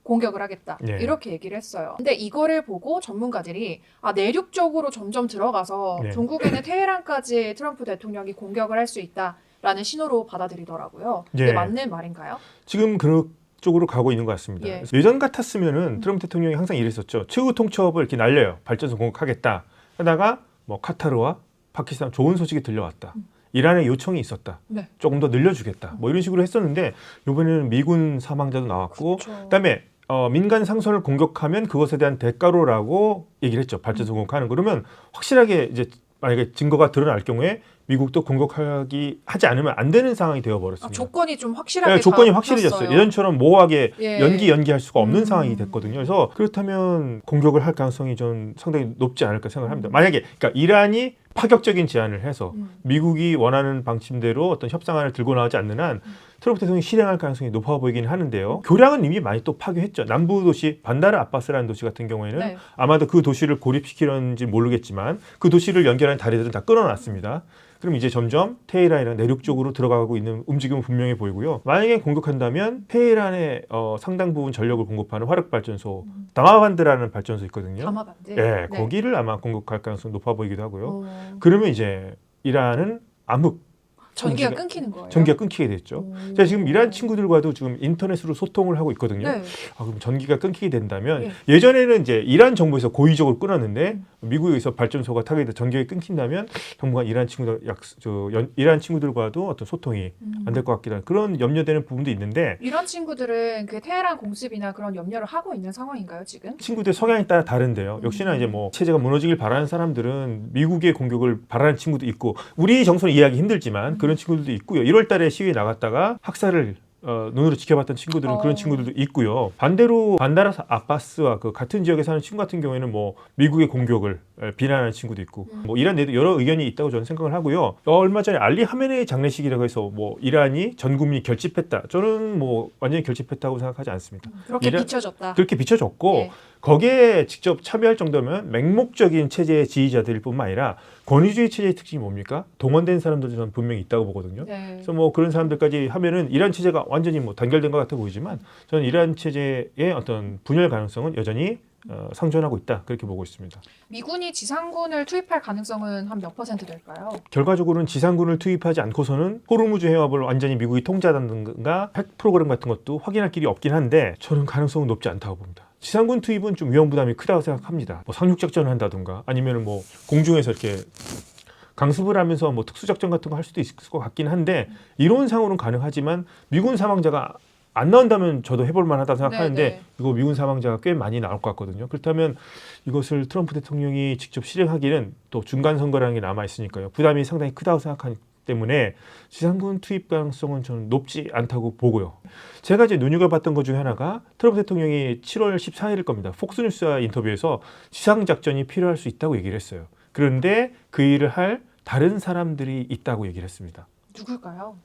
공격을 하겠다. 네. 이렇게 얘기를 했어요. 근데 이거를 보고 전문가들이 내륙 쪽으로 점점 들어가서 네. 종국에는 테헤란까지 트럼프 대통령이 공격을 할 수 있다라는 신호로 받아들이더라고요. 네. 이게 맞는 말인가요? 지금 그쪽으로 가고 있는 것 같습니다. 예. 예전 같았으면은 트럼프 대통령이 항상 이랬었죠. 최후 통첩을 이렇게 날려요. 발전소 공격하겠다. 하다가 뭐 카타르와 파키스탄 좋은 소식이 들려왔다. 이란의 요청이 있었다. 네. 조금 더 늘려주겠다. 뭐 이런 식으로 했었는데 이번에는 미군 사망자도 나왔고 그렇죠. 그다음에 민간 상선을 공격하면 그것에 대한 대가로라고 얘기를 했죠. 발전소 공격하는 거. 그러면 확실하게 이제 만약에 증거가 드러날 경우에 미국도 공격하지 않으면 안 되는 상황이 되어버렸습니다. 조건이 좀 확실하게 네, 조건이 확실해졌어요. 예전처럼 모호하게 예. 연기할 수가 없는 상황이 됐거든요. 그래서 그렇다면 공격을 할 가능성이 좀 상당히 높지 않을까 생각을 합니다. 만약에 그러니까 이란이 파격적인 제안을 해서 미국이 원하는 방침대로 어떤 협상안을 들고 나오지 않는 한 트럼프 대통령이 실행할 가능성이 높아 보이긴 하는데요. 교량은 이미 많이 또 파괴했죠. 남부 도시 반다르 아바스라는 도시 같은 경우에는 네. 아마도 그 도시를 고립시키려는지 모르겠지만 그 도시를 연결하는 다리들은 다 끊어놨습니다. 그럼 이제 점점 테헤란이랑 내륙 쪽으로 들어가고 있는 움직임은 분명해 보이고요. 만약에 공격한다면 테헤란의 상당 부분 전력을 공급하는 화력 발전소 다마반드라는 발전소 있거든요. 다마반드. 네, 네. 거기를 아마 공격할 가능성이 높아 보이기도 하고요. 그러면 이제 이란은 암흑 전기가 끊기는 거예요. 전기가 끊기게 됐죠. 제가 지금 이란 친구들과도 지금 인터넷으로 소통을 하고 있거든요. 네. 그럼 전기가 끊기게 된다면 예전에는 이제 이란 정부에서 고의적으로 끊었는데 미국에서 발전소가 타게 돼 전기가 끊긴다면 당분간 이란 친구들과도 어떤 소통이 안 될 것 같기도 한 그런 염려되는 부분도 있는데 이런 친구들은 그 테헤란 공습이나 그런 염려를 하고 있는 상황인가요, 지금? 친구들 성향에 따라 다른데요. 역시나 이제 뭐 체제가 무너지길 바라는 사람들은 미국의 공격을 바라는 친구도 있고 우리 정서는 이해하기 힘들지만 그런 친구들도 있고요. 1월 달에 시위에 나갔다가 학살을 눈으로 지켜봤던 친구들은 그런 친구들도 있고요. 반대로 반다르 아바스와 그 같은 지역에 사는 친구 같은 경우에는 뭐 미국의 공격을 비난하는 친구도 있고 뭐 이란 내도 여러 의견이 있다고 저는 생각을 하고요. 얼마 전에 알리 하메네이 장례식이라고 해서 뭐 이란이 전 국민이 결집했다. 저는 뭐 완전히 결집했다고 생각하지 않습니다. 그렇게 비춰졌다. 그렇게 비춰졌고 예. 거기에 직접 참여할 정도면 맹목적인 체제의 지지자들일 뿐만 아니라 권위주의 체제의 특징이 뭡니까? 동원된 사람들도 저는 분명히 있다고 보거든요. 네. 그래서 뭐 그런 사람들까지 하면은 이란 체제가 완전히 뭐 단결된 것 같아 보이지만 저는 이란 체제의 어떤 분열 가능성은 여전히 상존하고 있다 그렇게 보고 있습니다. 미군이 지상군을 투입할 가능성은 한 몇 퍼센트 될까요? 결과적으로는 지상군을 투입하지 않고서는 호르무즈 해협을 완전히 미국이 통제한다든가 핵 프로그램 같은 것도 확인할 길이 없긴 한데 저는 가능성은 높지 않다고 봅니다. 지상군 투입은 좀 위험 부담이 크다고 생각합니다. 뭐 상륙작전을 한다든가 아니면 뭐 공중에서 이렇게 강습을 하면서 뭐 특수작전 같은 거 할 수도 있을 것 같긴 한데 이론상으로는 가능하지만 미군 사망자가 안 나온다면 저도 해볼 만하다고 생각하는데 네네. 이거 미군 사망자가 꽤 많이 나올 것 같거든요. 그렇다면 이것을 트럼프 대통령이 직접 실행하기는 또 중간 선거라는 게 남아 있으니까요. 부담이 상당히 크다고 생각하기 때문에 지상군 투입 가능성은 저는 높지 않다고 보고요. 제가 이제 눈여겨봤던 것 중에 하나가 트럼프 대통령이 7월 14일일 겁니다. 폭스뉴스와 인터뷰에서 지상작전이 필요할 수 있다고 얘기를 했어요. 그런데 그 일을 할 다른 사람들이 있다고 얘기를 했습니다. 누굴까요?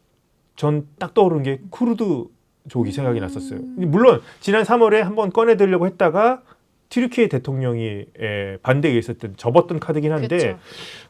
전 딱 떠오르는 게 쿠르드족이 생각이 났었어요. 물론 지난 3월에 한번 꺼내들려고 했다가 튀르키예 대통령이 반대에 있었던 접었던 카드긴 한데 그쵸.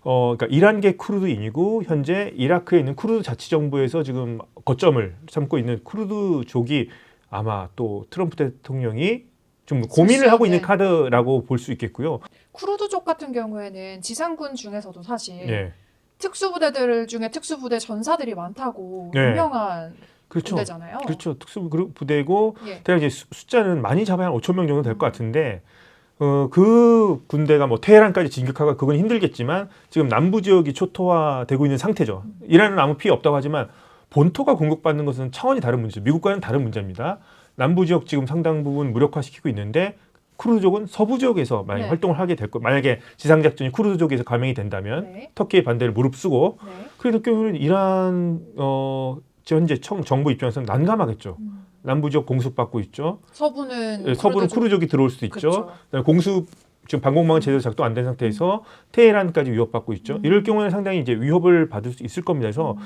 그러니까 이란계 쿠르드인이고 현재 이라크에 있는 쿠르드 자치정부에서 지금 거점을 삼고 있는 쿠르드족이 아마 또 트럼프 대통령이 좀 고민을 하고 있는 카드라고 볼 수 있겠고요. 쿠르드족 같은 경우에는 지상군 중에서도 사실 예. 특수부대들 중에 특수부대 전사들이 많다고 네. 유명한 그렇죠. 부대잖아요. 그렇죠. 특수부대고 예. 대략 이제 숫자는 많이 잡아야 한 5천 명 정도 될 것 같은데 그 군대가 뭐 테헤란까지 진격하고 그건 힘들겠지만 지금 남부 지역이 초토화되고 있는 상태죠. 이란은 아무 피해 없다고 하지만 본토가 공격받는 것은 차원이 다른 문제죠. 미국과는 다른 문제입니다. 남부 지역 지금 상당 부분 무력화시키고 있는데 쿠르드족은 서부 지역에서 만약 네. 활동을 하게 될 거. 만약에 지상작전이 쿠르드족에서 감행이 된다면 네. 터키의 반대를 무릅쓰고 네. 그럴 경우는 이란 현재 정부 입장에서는 난감하겠죠. 남부 지역 공습받고 있죠. 서부는 서부는 쿠르드족이 들어올 수도 있죠. 그렇죠. 그다음에 공습 지금 방공망은 제대로 작동 안 된 상태에서 테헤란까지 위협받고 있죠. 이럴 경우에는 상당히 이제 위협을 받을 수 있을 겁니다. 그래서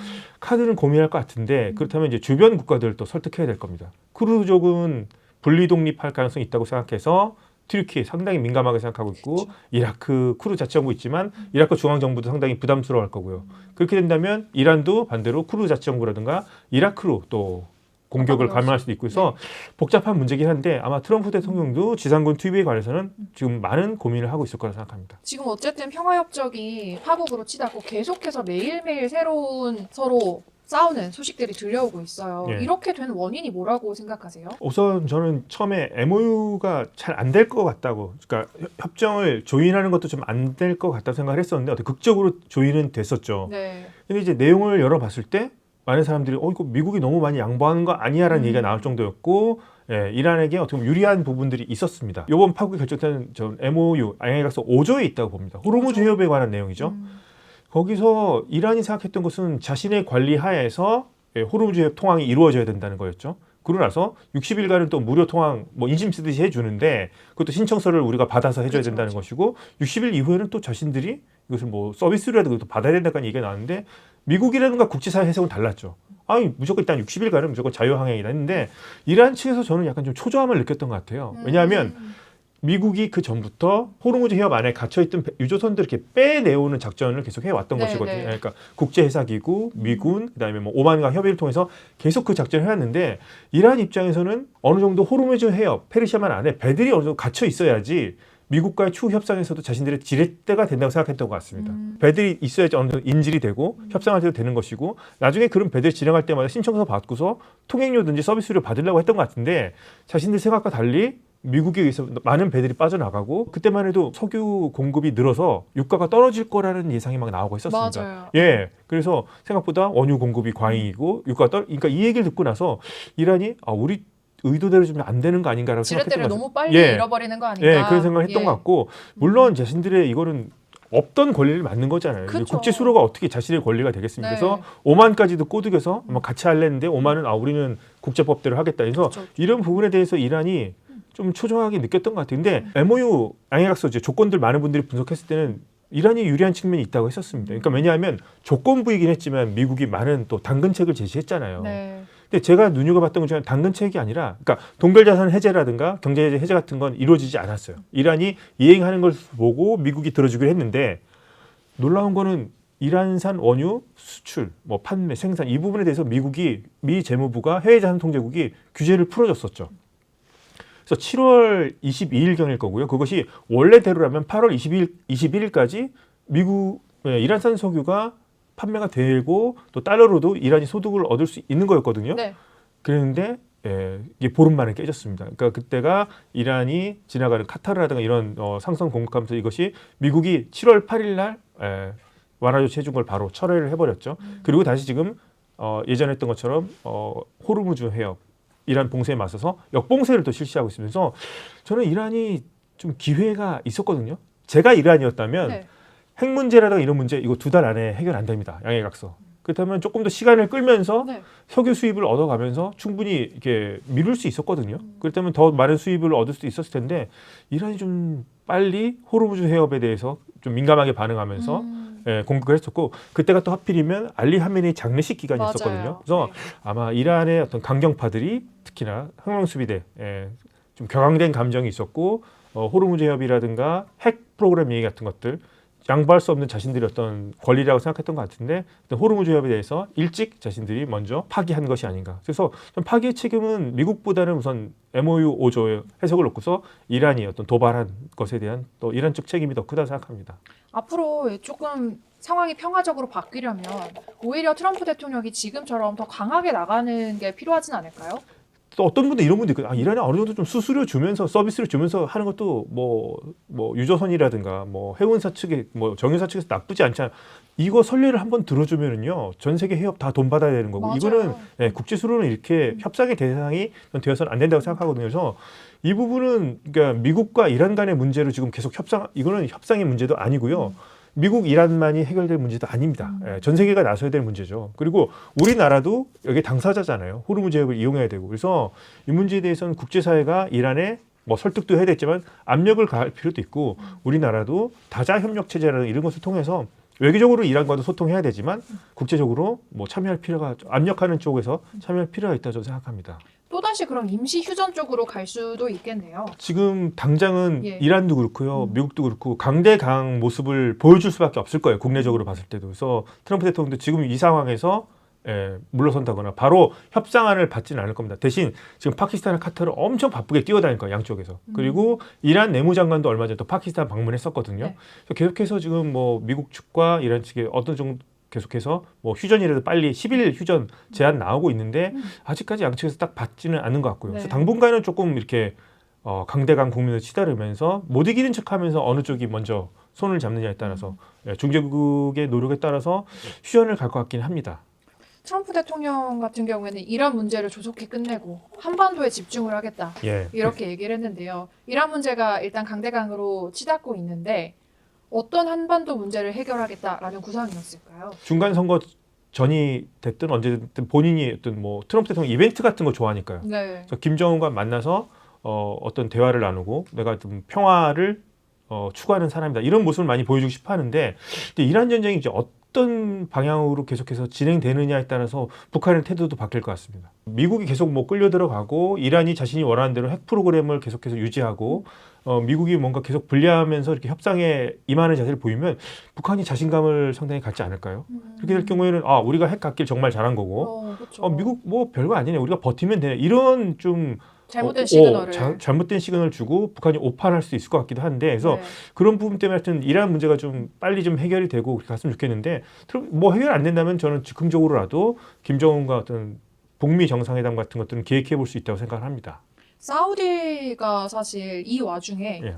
카드는 고민할 것 같은데 그렇다면 이제 주변 국가들을 또 설득해야 될 겁니다. 쿠르드족은 분리 독립할 가능성이 있다고 생각해서 튀르키예 상당히 민감하게 생각하고 있고 이라크 쿠르드 자치정부 있지만 이라크 중앙정부도 상당히 부담스러워할 거고요. 그렇게 된다면 이란도 반대로 쿠르드 자치정부라든가 이라크로 또 공격을 감행할 수도 있고 해서 복잡한 문제긴 한데 아마 트럼프 대통령도 지상군 투입에 관해서는 지금 많은 고민을 하고 있을 거라 생각합니다. 지금 어쨌든 평화협정이 파국으로 치닫고 계속해서 매일매일 새로운 서로 싸우는 소식들이 들려오고 있어요. 예. 이렇게 된 원인이 뭐라고 생각하세요? 우선 저는 처음에 MOU가 잘 안 될 것 같다고, 그러니까 협정을 조인하는 것도 좀 안 될 것 같다고 생각을 했었는데 어떻게 극적으로 조인은 됐었죠. 네. 근데 이제 내용을 열어봤을 때 많은 사람들이 이거 미국이 너무 많이 양보하는 거 아니야라는 얘기가 나올 정도였고 이란에게 어떻게 보면 유리한 부분들이 있었습니다. 이번 파국이 결정된 전 MOU 양해각서 5조에 있다고 봅니다. 호르무즈 해협에 관한 내용이죠. 거기서 이란이 생각했던 것은 자신의 관리 하에서 호르무즈 해협 통항이 이루어져야 된다는 거였죠. 그러고 나서 60일간은 또 무료 통항 뭐 인심 쓰듯이 해주는데 그것도 신청서를 우리가 받아서 해줘야 그렇죠, 된다는 그렇죠. 것이고 60일 이후에는 또 자신들이 이것을 뭐 서비스로라도 또 받아야 된다는 얘기가 나왔는데 미국이라든가 국제사회 해석은 달랐죠. 아니 무조건 일단 60일간은 무조건 자유항행이다 했는데 이란 측에서 저는 약간 좀 초조함을 느꼈던 것 같아요. 왜냐하면 미국이 그 전부터 호르무즈 해협 안에 갇혀있던 유조선들을 이렇게 빼내오는 작전을 계속 해왔던 네, 것이거든요. 네. 그러니까 국제해사기구, 미군, 그다음에 뭐 오만과 협의를 통해서 계속 그 작전을 해왔는데 이란 입장에서는 어느 정도 호르무즈 해협, 페르시아만 안에 배들이 어느 정도 갇혀 있어야지 미국과의 추후 협상에서도 자신들의 지렛대가 된다고 생각했던 것 같습니다. 배들이 있어야지 어느 정도 인질이 되고 협상할 때도 되는 것이고 나중에 그런 배들 진행할 때마다 신청서 받고서 통행료든지 서비스료 받으려고 했던 것 같은데 자신들 생각과 달리 미국에 의해서 많은 배들이 빠져나가고 그때만 해도 석유 공급이 늘어서 유가가 떨어질 거라는 예상이 막 나오고 있었습니다. 맞아요. 예, 그래서 생각보다 원유 공급이 과잉이고 유가가 그러니까 이 얘기를 듣고 나서 이란이 우리 의도대로 좀 안 되는 거 아닌가라고 생각했던 지렛대를 것 너무 같아요. 빨리 잃어버리는 거 아닌가? 예, 그런 생각을 했던 예. 것 같고 물론 자신들의 이거는 없던 권리를 맞는 거잖아요. 그쵸. 국제 수로가 어떻게 자신의 권리가 되겠습니까? 네. 그래서 오만까지도 꼬드겨서 같이 할랬는데 오만은 우리는 국제법대로 하겠다. 그래서 그쵸. 이런 부분에 대해서 이란이 좀 초조하게 느꼈던 것 같아요. 근데 MOU 양해각서 이제 조건들 많은 분들이 분석했을 때는 이란이 유리한 측면이 있다고 했었습니다. 그러니까 왜냐하면 조건부이긴 했지만 미국이 많은 또 당근책을 제시했잖아요. 네. 근데 제가 눈여겨봤던 것 중에 당근책이 아니라, 그러니까 동결자산 해제라든가 경제제재 해제 같은 건 이루어지지 않았어요. 이란이 이행하는 걸 보고 미국이 들어주기로 했는데 놀라운 거는 이란산 원유 수출, 뭐 판매, 생산 이 부분에 대해서 미 재무부가 해외자산통제국이 규제를 풀어줬었죠. 그래서 7월 22일경일 거고요. 그것이 원래대로라면 8월 21일까지 이란산 석유가 판매가 되고 또 달러로도 이란이 소득을 얻을 수 있는 거였거든요. 네. 그런데 이게 보름 만에 깨졌습니다. 그러니까 그때가 이란이 지나가는 카타르라든가 이런 상선 공격하면서 이것이 미국이 7월 8일 날 완화 조치 해준 걸 바로 철회를 해버렸죠. 그리고 다시 지금 예전에 했던 것처럼 호르무즈 해협 이란 봉쇄에 맞서서 역봉쇄를 또 실시하고 있으면서 저는 이란이 좀 기회가 있었거든요. 제가 이란이었다면 네. 핵 문제라든가 이런 문제 이거 2달 안에 해결 안 됩니다. 양해각서. 그렇다면 조금 더 시간을 끌면서 네. 석유 수입을 얻어가면서 충분히 이렇게 미룰 수 있었거든요. 그렇다면 더 많은 수입을 얻을 수 있었을 텐데 이란이 좀 빨리 호르무즈 해협에 대해서 좀 민감하게 반응하면서 공격을 했었고 그때가 또 하필이면 알리 하메니 장례식 기간이 맞아요. 있었거든요. 그래서 네. 아마 이란의 어떤 강경파들이 특히나 혁명수비대 좀 격앙된 감정이 있었고 호르무즈 해협이라든가 핵 프로그램 얘기 같은 것들 양보할 수 없는 자신들의 어떤 권리라고 생각했던 것 같은데 호르무즈 해협에 대해서 일찍 자신들이 먼저 파기한 것이 아닌가. 그래서 파기의 책임은 미국보다는 우선 MOU 5조 해석을 놓고서 이란이 어떤 도발한 것에 대한 또 이란 측 책임이 더 크다고 생각합니다. 앞으로 조금 상황이 평화적으로 바뀌려면 오히려 트럼프 대통령이 지금처럼 더 강하게 나가는 게 필요하진 않을까요? 또 어떤 분들 이런 분들 있거든요. 이란에 어느 정도 좀 수수료 주면서 서비스를 주면서 하는 것도 뭐 유조선이라든가 뭐 해운사 측에 뭐 정유사 측에서 나쁘지 않잖아요. 이거 선례를 한번 들어주면은요 전 세계 해협 다 돈 받아야 되는 거고 맞아요. 이거는 국제수로는 이렇게 협상의 대상이 되어서는 안 된다고 생각하거든요. 그래서 이 부분은 그러니까 미국과 이란 간의 문제로 지금 계속 이거는 협상의 문제도 아니고요. 미국, 이란만이 해결될 문제도 아닙니다. 전 세계가 나서야 될 문제죠. 그리고 우리나라도 여기 당사자잖아요. 호르무즈 해협을 이용해야 되고. 그래서 이 문제에 대해서는 국제사회가 이란에 뭐 설득도 해야 되지만 압력을 가할 필요도 있고 우리나라도 다자 협력 체제라는 이런 것을 통해서 외교적으로 이란과도 소통해야 되지만 국제적으로 뭐 참여할 필요가 압력하는 쪽에서 참여할 필요가 있다고 저는 생각합니다. 또다시 그럼 임시 휴전 쪽으로 갈 수도 있겠네요. 지금 당장은 예. 이란도 그렇고요. 미국도 그렇고 강대강 모습을 보여줄 수밖에 없을 거예요. 국내적으로 봤을 때도. 그래서 트럼프 대통령도 지금 이 상황에서 물러선다거나 바로 협상안을 받지는 않을 겁니다. 대신 지금 파키스탄과 카타르 엄청 바쁘게 뛰어다닐 거예요. 양쪽에서. 그리고 이란 내무장관도 얼마 전에 또 파키스탄 방문했었거든요. 네. 그래서 계속해서 지금 뭐 미국 측과 이란 측에 어떤 정도 계속해서 뭐 휴전이라도 빨리 10일 휴전 제안 나오고 있는데 아직까지 양측에서 딱 받지는 않는 것 같고요. 네. 그래서 당분간은 조금 이렇게 강대강 국면을 치다르면서 못 이기는 척하면서 어느 쪽이 먼저 손을 잡느냐에 따라서 중재국의 노력에 따라서 휴전을 갈 것 같긴 합니다. 트럼프 대통령 같은 경우에는 이란 문제를 조속히 끝내고 한반도에 집중을 하겠다. 예. 이렇게 얘기를 했는데요. 이란 문제가 일단 강대강으로 치닫고 있는데 어떤 한반도 문제를 해결하겠다라는 구상이었을까요? 중간 선거 전이 됐든 언제든 본인이 어떤 뭐 트럼프 대통령 이벤트 같은 거 좋아하니까요. 네. 그래서 김정은과 만나서 어떤 대화를 나누고 내가 좀 평화를 추구하는 사람이다 이런 모습을 많이 보여주고 싶어하는데 이란 전쟁이 이제 어떤 방향으로 계속해서 진행되느냐에 따라서 북한의 태도도 바뀔 것 같습니다. 미국이 계속 뭐 끌려 들어가고 이란이 자신이 원하는 대로 핵 프로그램을 계속해서 유지하고 미국이 뭔가 계속 불리하면서 이렇게 협상에 임하는 자세를 보이면 북한이 자신감을 상당히 갖지 않을까요? 그렇게 될 경우에는 우리가 핵 갖길 정말 잘한 거고 그렇죠. 미국 뭐 별거 아니네 우리가 버티면 되네 이런 좀 잘못된 시그널을 잘못된 시그널을 주고 북한이 오판할 수 있을 것 같기도 한데 그래서 네. 그런 부분 때문에 하여튼 이란 문제가 좀 빨리 좀 해결이 되고 그렇게 갔으면 좋겠는데 뭐 해결 안 된다면 저는 즉흥적으로라도 김정은과 어떤 북미 정상회담 같은 것들은 기획해 볼 수 있다고 생각을 합니다. 사우디가 사실 이 와중에 예.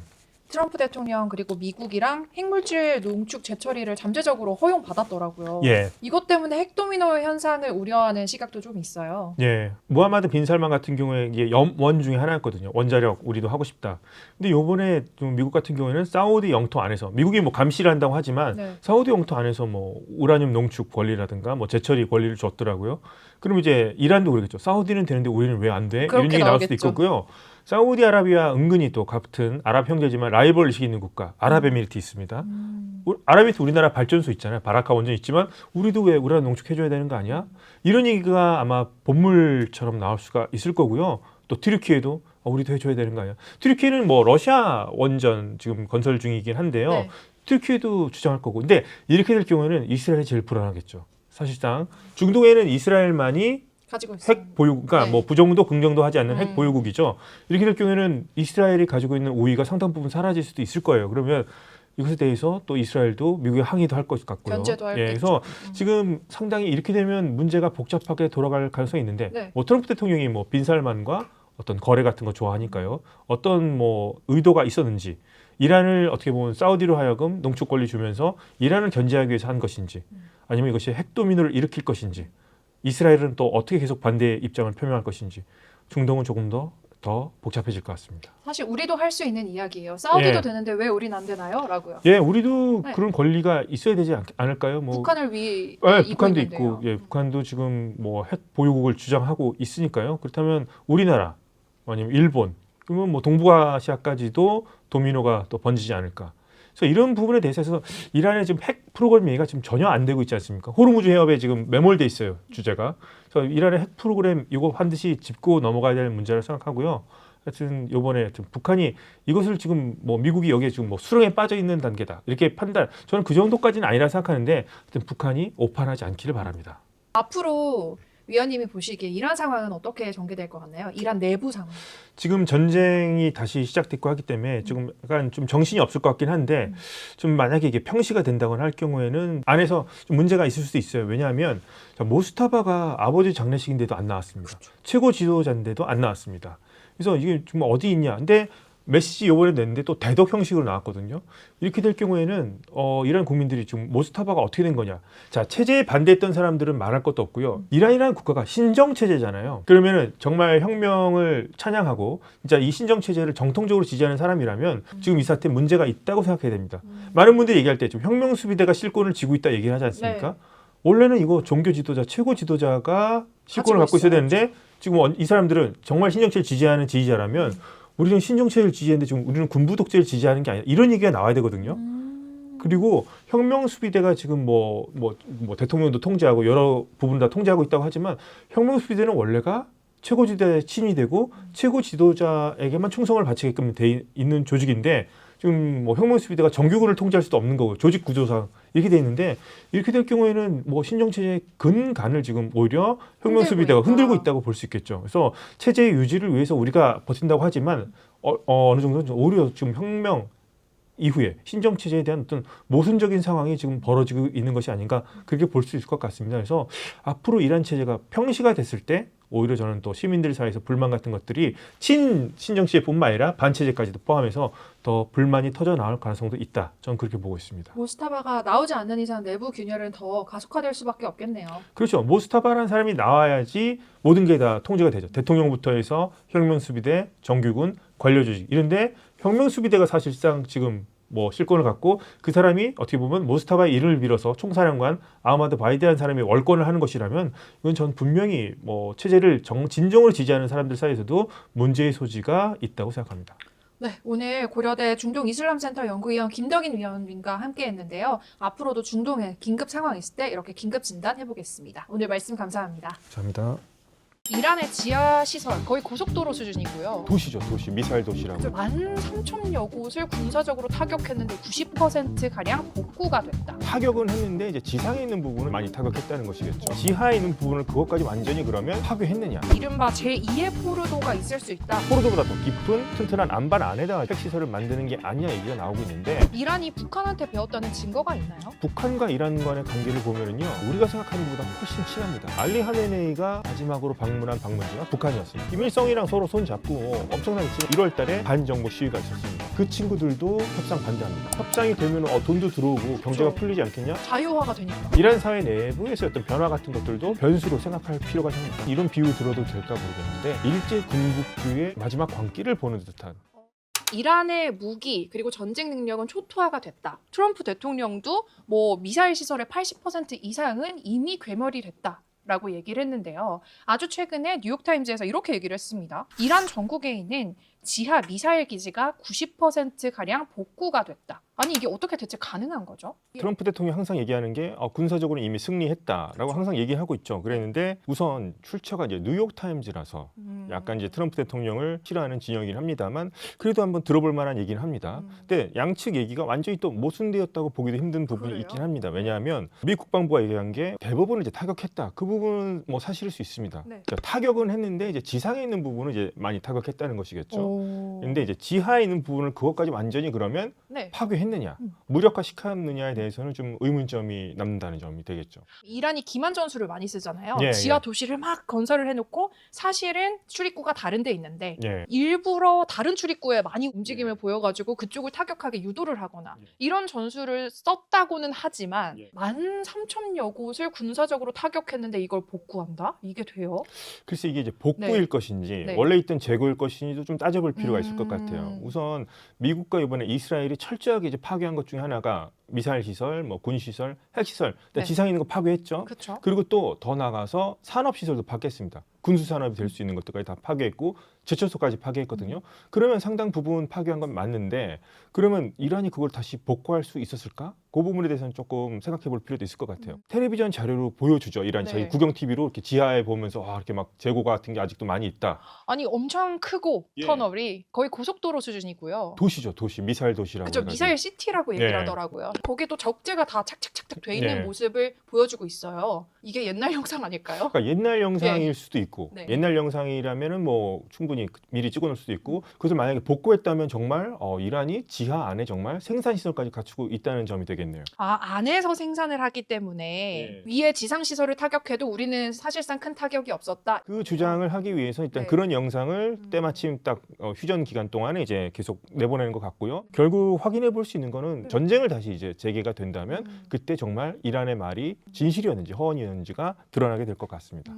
트럼프 대통령 그리고 미국이랑 핵물질 농축 재처리를 잠재적으로 허용받았더라고요. 예. 이것 때문에 핵도미노 현상을 우려하는 시각도 좀 있어요. 예, 무하마드 빈 살만 같은 경우에 이게 염원 중에 하나였거든요. 원자력 우리도 하고 싶다. 근데 요번에 좀 미국 같은 경우에는 사우디 영토 안에서 미국이 뭐 감시를 한다고 하지만 네. 사우디 영토 안에서 뭐 우라늄 농축 권리라든가 뭐 재처리 권리를 줬더라고요. 그럼 이제 이란도 그러겠죠. 사우디는 되는데 우리는 왜 안 돼? 이런 그렇게 얘기 나올 수도 나오겠죠. 있겠고요. 사우디아라비아 은근히 또 같은 아랍 형제지만 라이벌 의식 있는 국가 아랍에미리트 있습니다. 아랍에미리트 우리나라 발전소 있잖아요. 바라카 원전 있지만 우리도 왜 우라늄 농축해줘야 되는 거 아니야? 이런 얘기가 아마 본물처럼 나올 수가 있을 거고요. 또 튀르키예도 우리도 해줘야 되는 거 아니야? 튀르키예는 뭐 러시아 원전 지금 건설 중이긴 한데요. 네. 튀르키예도 주장할 거고. 근데 이렇게 될 경우에는 이스라엘이 제일 불안하겠죠. 사실상 중동에는 이스라엘만이 가지고 있어요. 핵 보유국, 그러니까 네. 뭐 부정도 긍정도 하지 않는 핵 보유국이죠. 이렇게 될 경우에는 이스라엘이 가지고 있는 우위가 상당 부분 사라질 수도 있을 거예요. 그러면 이것에 대해서 또 이스라엘도 미국에 항의도 할 것 같고요. 견제도 할 그래서 지금 상당히 이렇게 되면 문제가 복잡하게 돌아갈 가능성이 있는데 네. 뭐 트럼프 대통령이 뭐 빈살만과 어떤 거래 같은 거 좋아하니까요. 어떤 뭐 의도가 있었는지 이란을 어떻게 보면 사우디로 하여금 농축 권리 주면서 이란을 견제하기 위해서 한 것인지 아니면 이것이 핵도미노를 일으킬 것인지 이스라엘은 또 어떻게 계속 반대 입장을 표명할 것인지 중동은 조금 더 복잡해질 것 같습니다. 사실 우리도 할 수 있는 이야기예요. 사우디도 예. 되는데 왜 우린 안 되나요? 라고요. 예, 우리도 네. 그런 권리가 있어야 되지 않을까요? 뭐 북한을 위해 북한도 있고, 예, 북한도 지금 뭐 핵 보유국을 주장하고 있으니까요. 그렇다면 우리나라 아니면 일본, 그러면 뭐 동북아시아까지도 도미노가 또 번지지 않을까. 그래서 이런 부분에 대해서 이란의 지금 핵 프로그램 얘기가 지금 전혀 안 되고 있지 않습니까? 호르무즈 해협에 지금 매몰돼 있어요, 주제가. 그래서 이란의 핵 프로그램 이거 반드시 짚고 넘어가야 될 문제라 생각하고요. 하여튼 이번에 북한이 이것을 지금 뭐 미국이 여기에 지금 뭐 수렁에 빠져 있는 단계다 이렇게 판단. 저는 그 정도까지는 아니라 생각하는데 하여튼 북한이 오판하지 않기를 바랍니다. 앞으로 위원님이 보시기에 이란 상황은 어떻게 전개될 것 같나요? 이란 내부 상황. 지금 전쟁이 다시 시작됐고 하기 때문에 지금 약간 좀 정신이 없을 것 같긴 한데 좀 만약에 이게 평시가 된다거나 할 경우에는 안에서 좀 문제가 있을 수도 있어요. 왜냐하면 모스타바가 아버지 장례식인데도 안 나왔습니다. 최고 지도자인데도 안 나왔습니다. 그래서 이게 정말 어디 있냐. 근데 메시지 이번에 냈는데 또 대독 형식으로 나왔거든요. 이렇게 될 경우에는 이란 국민들이 지금 모스타바가 어떻게 된 거냐. 자, 체제에 반대했던 사람들은 말할 것도 없고요. 이란이라는 국가가 신정 체제잖아요. 그러면은 정말 혁명을 찬양하고 진짜 이 신정 체제를 정통적으로 지지하는 사람이라면 지금 이 사태에 문제가 있다고 생각해야 됩니다. 많은 분들이 얘기할 때 좀 혁명 수비대가 실권을 쥐고 있다 얘기를 하지 않습니까? 네. 원래는 이거 종교 지도자, 최고 지도자가 실권을 갖고 있어야 되는데 지금 이 사람들은 정말 신정 체제를 지지하는 지지자라면 우리는 신정체제를 지지했는데 지금 우리는 군부 독재를 지지하는 게 아니라 이런 얘기가 나와야 되거든요. 그리고 혁명 수비대가 지금 뭐 대통령도 통제하고 여러 부분 다 통제하고 있다고 하지만 혁명 수비대는 원래가 최고 지도자에 친위되고 최고 지도자에게만 충성을 바치게끔 돼 있는 조직인데 지금 뭐 혁명 수비대가 정규군을 통제할 수도 없는 거고 조직 구조상 이렇게 돼 있는데 이렇게 될 경우에는 뭐 신정체제의 근간을 지금 오히려 혁명 수비대가 흔들고 있다고 볼 수 있겠죠. 그래서 체제의 유지를 위해서 우리가 버틴다고 하지만 어느 정도는 오히려 지금 혁명 이후에 신정체제에 대한 어떤 모순적인 상황이 지금 벌어지고 있는 것이 아닌가 그렇게 볼 수 있을 것 같습니다. 그래서 앞으로 이란 체제가 평시가 됐을 때 오히려 저는 또 시민들 사이에서 불만 같은 것들이 신정체제뿐만 아니라 반체제까지도 포함해서 더 불만이 터져 나올 가능성도 있다. 저는 그렇게 보고 있습니다. 모스타바가 나오지 않는 이상 내부 균열은 더 가속화될 수밖에 없겠네요. 그렇죠. 모스타바라는 사람이 나와야지 모든 게 다 통제가 되죠. 대통령부터 해서 혁명수비대, 정규군, 관료조직 이런데 혁명수비대가 사실상 지금 뭐 실권을 갖고 그 사람이 어떻게 보면 모스타바의 이름을 빌어서 총사령관 아흐마드 바이디라는 사람이 월권을 하는 것이라면 이건 전 분명히 뭐 체제를 진정으로 지지하는 사람들 사이에서도 문제의 소지가 있다고 생각합니다. 네, 오늘 고려대 중동이슬람센터 연구위원 김덕인 위원님과 함께했는데요. 앞으로도 중동에 긴급 상황이 있을 때 이렇게 긴급 진단해보겠습니다. 오늘 말씀 감사합니다. 감사합니다. 이란의 지하 시설 거의 고속도로 수준이고요. 도시죠, 도시. 미사일 도시라고. 13,000여 곳을 군사적으로 타격했는데 90% 가량 복구가 됐다. 타격은 했는데 이제 지상에 있는 부분을 많이 타격했다는 것이겠죠. 지하에 있는 부분을 그것까지 완전히 그러면 파괴했느냐? 이른바 제2의 포르도가 있을 수 있다. 포르도보다 더 깊은 튼튼한 안반 안에다가 핵시설을 만드는 게 아니냐 얘기가 나오고 있는데 이란이 북한한테 배웠다는 증거가 있나요? 북한과 이란 간의 관계를 보면은요 우리가 생각하는 것보다 훨씬 친합니다. 알리 하메네이가 마지막으로 방문한 방문지가 북한이었습니다. 김일성이랑 서로 손잡고 엄청나게 지금 1월 달에 반정부 시위가 있었습니다. 그 친구들도 협상 반대합니다. 협상이 되면 돈도 들어오고 경제가 풀리지 않겠냐? 자유화가 되니까. 이란 사회 내부에서 어떤 변화 같은 것들도 변수로 생각할 필요가 생깁니다. 이런 비유 들어도 될까 모르겠는데 일제 군국주의의 마지막 광기를 보는 듯한 이란의 무기 그리고 전쟁 능력은 초토화가 됐다. 트럼프 대통령도 뭐 미사일 시설의 80% 이상은 이미 괴멸이 됐다. 라고 얘기를 했는데요. 아주 최근에 뉴욕타임즈에서 이렇게 얘기를 했습니다. 이란 전국에 있는 지하 미사일 기지가 90%가량 복구가 됐다. 아니 이게 어떻게 대체 가능한 거죠? 트럼프 대통령이 항상 얘기하는 게 군사적으로 이미 승리했다라고 항상 얘기하고 있죠. 그랬는데 우선 출처가 이제 뉴욕타임즈라서 약간 이제 트럼프 대통령을 싫어하는 진영이긴 합니다만 그래도 한번 들어볼 만한 얘기는 합니다. 근데 양측 얘기가 완전히 또 모순되었다고 보기도 힘든 부분이 그래요? 있긴 합니다. 왜냐하면 미 국방부가 얘기한 게 대부분을 이제 타격했다. 그 부분은 뭐 사실일 수 있습니다. 네. 타격은 했는데 이제 지상에 있는 부분은 이제 많이 타격했다는 것이겠죠. 근데 이제 지하에 있는 부분을 그것까지 완전히 그러면 네. 파괴했느냐, 무력화시켰느냐에 대해서는 좀 의문점이 남는다는 점이 되겠죠. 이란이 기만 전술을 많이 쓰잖아요. 예, 지하 예. 도시를 막 건설을 해놓고 사실은 출입구가 다른 데 있는데 예. 일부러 다른 출입구에 많이 움직임을 보여가지고 그쪽을 타격하게 유도를 하거나 이런 전술을 썼다고는 하지만 13,000여 곳을 군사적으로 타격했는데 이걸 복구한다? 이게 돼요? 글쎄 이게 이제 복구일 것인지 네. 원래 있던 재고일 것인지도 좀 따져볼 필요가 있을 것 같아요. 우선 미국과 이번에 이스라엘이 철저하게 이제 파괴한 것 중에 하나가 미사일 시설, 뭐 군 시설, 핵 시설, 네. 지상에 있는 거 파괴했죠. 그렇죠. 그리고 또 더 나가서 산업 시설도 파괴했습니다. 군수 산업이 될 수 있는 것들까지 다 파괴했고 제철소까지 파괴했거든요. 그러면 상당 부분 파괴한 건 맞는데 그러면 이란이 그걸 다시 복구할 수 있었을까? 그 부분에 대해서는 조금 생각해 볼 필요도 있을 것 같아요. 텔레비전 자료로 보여주죠. 이란이 네. 자기 구경 TV로 이렇게 지하에 보면서 이렇게 막 재고 같은 게 아직도 많이 있다. 아니 엄청 크고 예. 터널이 거의 고속도로 수준이고요. 도시죠, 도시. 미사일 도시라고. 그죠, 해가지고. 미사일 시티라고 얘기를 네. 하더라고요. 거기도 적재가 다 착착착착 돼 있는 네. 모습을 보여주고 있어요. 이게 옛날 영상 아닐까요? 그러니까 옛날 영상일 수도 있고 네. 옛날 영상이라면은 뭐 충분히 미리 찍어놓을 수도 있고 그것을 만약에 복구했다면 정말 이란이 지하 안에 정말 생산 시설까지 갖추고 있다는 점이 되겠네요. 안에서 생산을 하기 때문에 위에 지상 시설을 타격해도 우리는 사실상 큰 타격이 없었다. 그 주장을 하기 위해서 일단 네. 그런 영상을 때마침 딱 휴전 기간 동안에 이제 계속 내보내는 것 같고요. 결국 확인해 볼 수 있는 거는 전쟁을 다시 이제 재개가 된다면 그때 정말 이란의 말이 진실이었는지 허언이었는지가 드러나게 될 것 같습니다.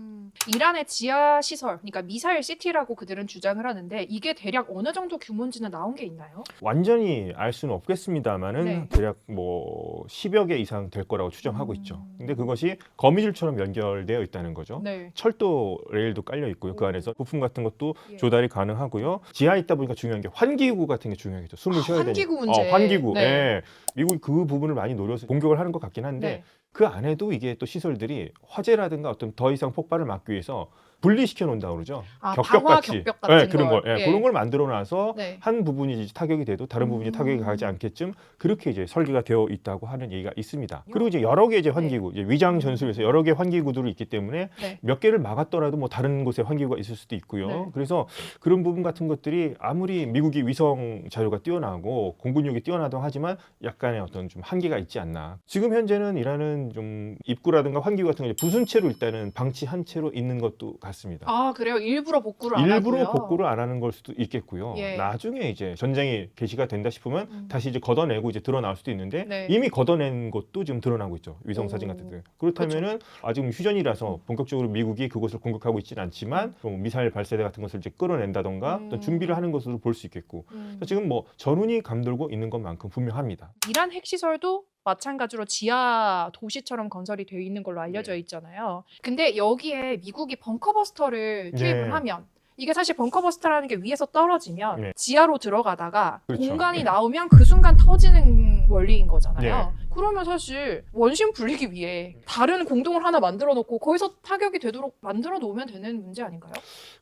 이란의 지하 시설, 그러니까 미사일 시티라고 그들은 주장을 하는데 이게 대략 어느 정도 규모인지는 나온 게 있나요? 완전히 알 수는 없겠습니다만은 네. 대략 뭐 10여 개 이상 될 거라고 추정하고 있죠. 근데 그것이 거미줄처럼 연결되어 있다는 거죠. 네. 철도 레일도 깔려 있고요. 그 안에서 부품 같은 것도 예. 조달이 가능하고요. 지하에 있다 보니까 중요한 게 환기구 같은 게 중요하겠죠. 숨을 쉬어야 되니까. 환기구 문제. 환기구. 네. 예. 미국이 그 부분을 많이 노려서 공격을 하는 것 같긴 한데 네. 그 안에도 이게 또 시설들이 화재라든가 어떤 더 이상 폭발을 막기 위해서 분리시켜 놓는다고 그러죠. 방화 격벽 같은 그런 걸. 걸. 예. 그런 걸 만들어 놔서 네. 한 부분이 이제 타격이 돼도 다른 부분이 타격이 가지 않게끔 그렇게 이제 설계가 되어 있다고 하는 얘기가 있습니다. 그리고 이제 여러 개 이제 환기구, 이제 위장 전술에서 여러 개 환기구들이 있기 때문에 네. 몇 개를 막았더라도 뭐 다른 곳에 환기구가 있을 수도 있고요. 네. 그래서 그런 부분 같은 것들이 아무리 미국이 위성 자료가 뛰어나고 공군력이 뛰어나다고 하지만 약간의 어떤 좀 한계가 있지 않나. 지금 현재는 이란은 좀 입구라든가 환기구 같은 게 부순 채로 일단은 방치한 채로 있는 것도 같습니다. 아, 그래요? 일부러 복구를 안 하고요? 일부러 복구를 안 하는 걸 수도 있겠고요. 예. 나중에 이제 전쟁이 개시가 된다 싶으면 다시 이제 걷어내고 이제 드러나올 수도 있는데 네. 이미 걷어낸 것도 지금 드러나고 있죠. 위성 사진 같은 데. 그렇다면은 아직 휴전이라서 본격적으로 미국이 그것을 공격하고 있지는 않지만 좀 미사일 발사대 같은 것을 이제 끌어낸다던가 또 준비를 하는 것으로 볼 수 있겠고. 그래서 지금 뭐 전운이 감돌고 있는 것만큼 분명합니다. 이란 핵시설도 마찬가지로 지하 도시처럼 건설이 되어 있는 걸로 알려져 있잖아요. 근데 여기에 미국이 벙커버스터를 투입을 네. 하면 이게 사실 벙커버스터라는 게 위에서 떨어지면 네. 지하로 들어가다가 그렇죠. 공간이 나오면 그 순간 터지는 원리인 거잖아요. 네. 그러면 사실 원심 불리기 위해 다른 공동을 하나 만들어 놓고 거기서 타격이 되도록 만들어 놓으면 되는 문제 아닌가요?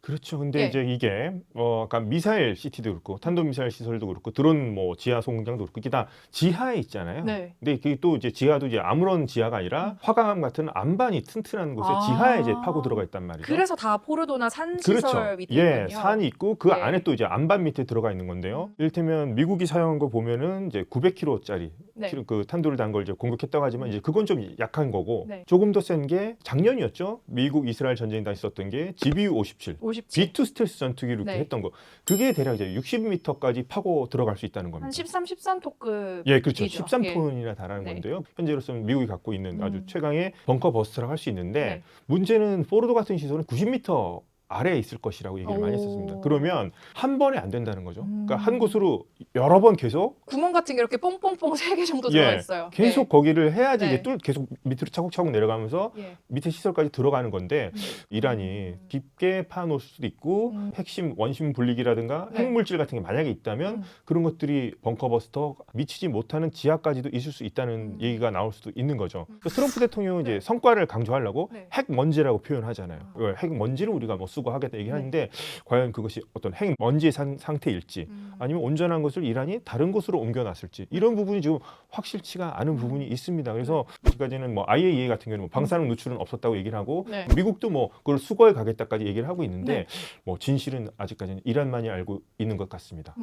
그렇죠. 근데 예. 이제 이게 아까 미사일 시티도 그렇고 탄도미사일 시설도 그렇고 드론 뭐 지하 소공장도 그렇고 이게 다 지하에 있잖아요. 네. 근데 그게 또 이제 지하도 이제 아무런 지하가 아니라 화강암 같은 안반이 튼튼한 곳에 지하에 이제 파고 들어가 있단 말이죠. 그래서 다 포르도나 산 시설 그렇죠. 밑에 예, 있군요. 산이 있고 그 네. 안에 또 이제 안반 밑에 들어가 있는 건데요. 이를테면 미국이 사용한 거 보면은 이제 900km짜리 네. 그 탄도를 단 걸 이제 공격했다고 하지만 이제 그건 좀 약한 거고 네. 조금 더 센 게 작년이었죠. 미국 이스라엘 전쟁이 다 있었던 게 GBU-57 B2 스텔스 전투기를 이렇게 네. 했던 거. 그게 대략 이제 60m까지 파고 들어갈 수 있다는 겁니다. 한 13, 14톤급. 예, 그렇죠. 13톤이나 달하는 네. 건데요. 현재로서는 미국이 갖고 있는 아주 최강의 벙커 버스터라고 할 수 있는데 네. 문제는 포르도 같은 시설은 90m 아래에 있을 것이라고 얘기를 많이 했었습니다. 그러면 한 번에 안 된다는 거죠. 그러니까 한 곳으로 여러 번 계속 구멍 같은 게 이렇게 뽕뽕뽕 3개 정도 들어가 예, 있어요. 계속 거기를 해야지 네. 이제 뚫 계속 밑으로 차곡차곡 내려가면서 예. 밑에 시설까지 들어가는 건데 이란이 깊게 파놓을 수도 있고 핵심 원심 분리기라든가 네. 핵물질 같은 게 만약에 있다면 그런 것들이 벙커버스터 미치지 못하는 지하까지도 있을 수 있다는 얘기가 나올 수도 있는 거죠. 그래서 트럼프 대통령은 이제 성과를 강조하려고 네. 핵먼지라고 표현하잖아요. 핵먼지를 우리가 뭐 수거하겠다 얘기하는데 과연 그것이 어떤 핵 먼지의 상태일지 아니면 온전한 것을 이란이 다른 곳으로 옮겨놨을지 이런 부분이 지금 확실치가 않은 부분이 있습니다. 그래서 지금까지는 뭐 IAEA 같은 경우는 뭐 방사능 누출은 없었다고 얘기를 하고 네. 미국도 뭐 그걸 수거해 가겠다까지 얘기를 하고 있는데 뭐 진실은 아직까지는 이란만이 알고 있는 것 같습니다.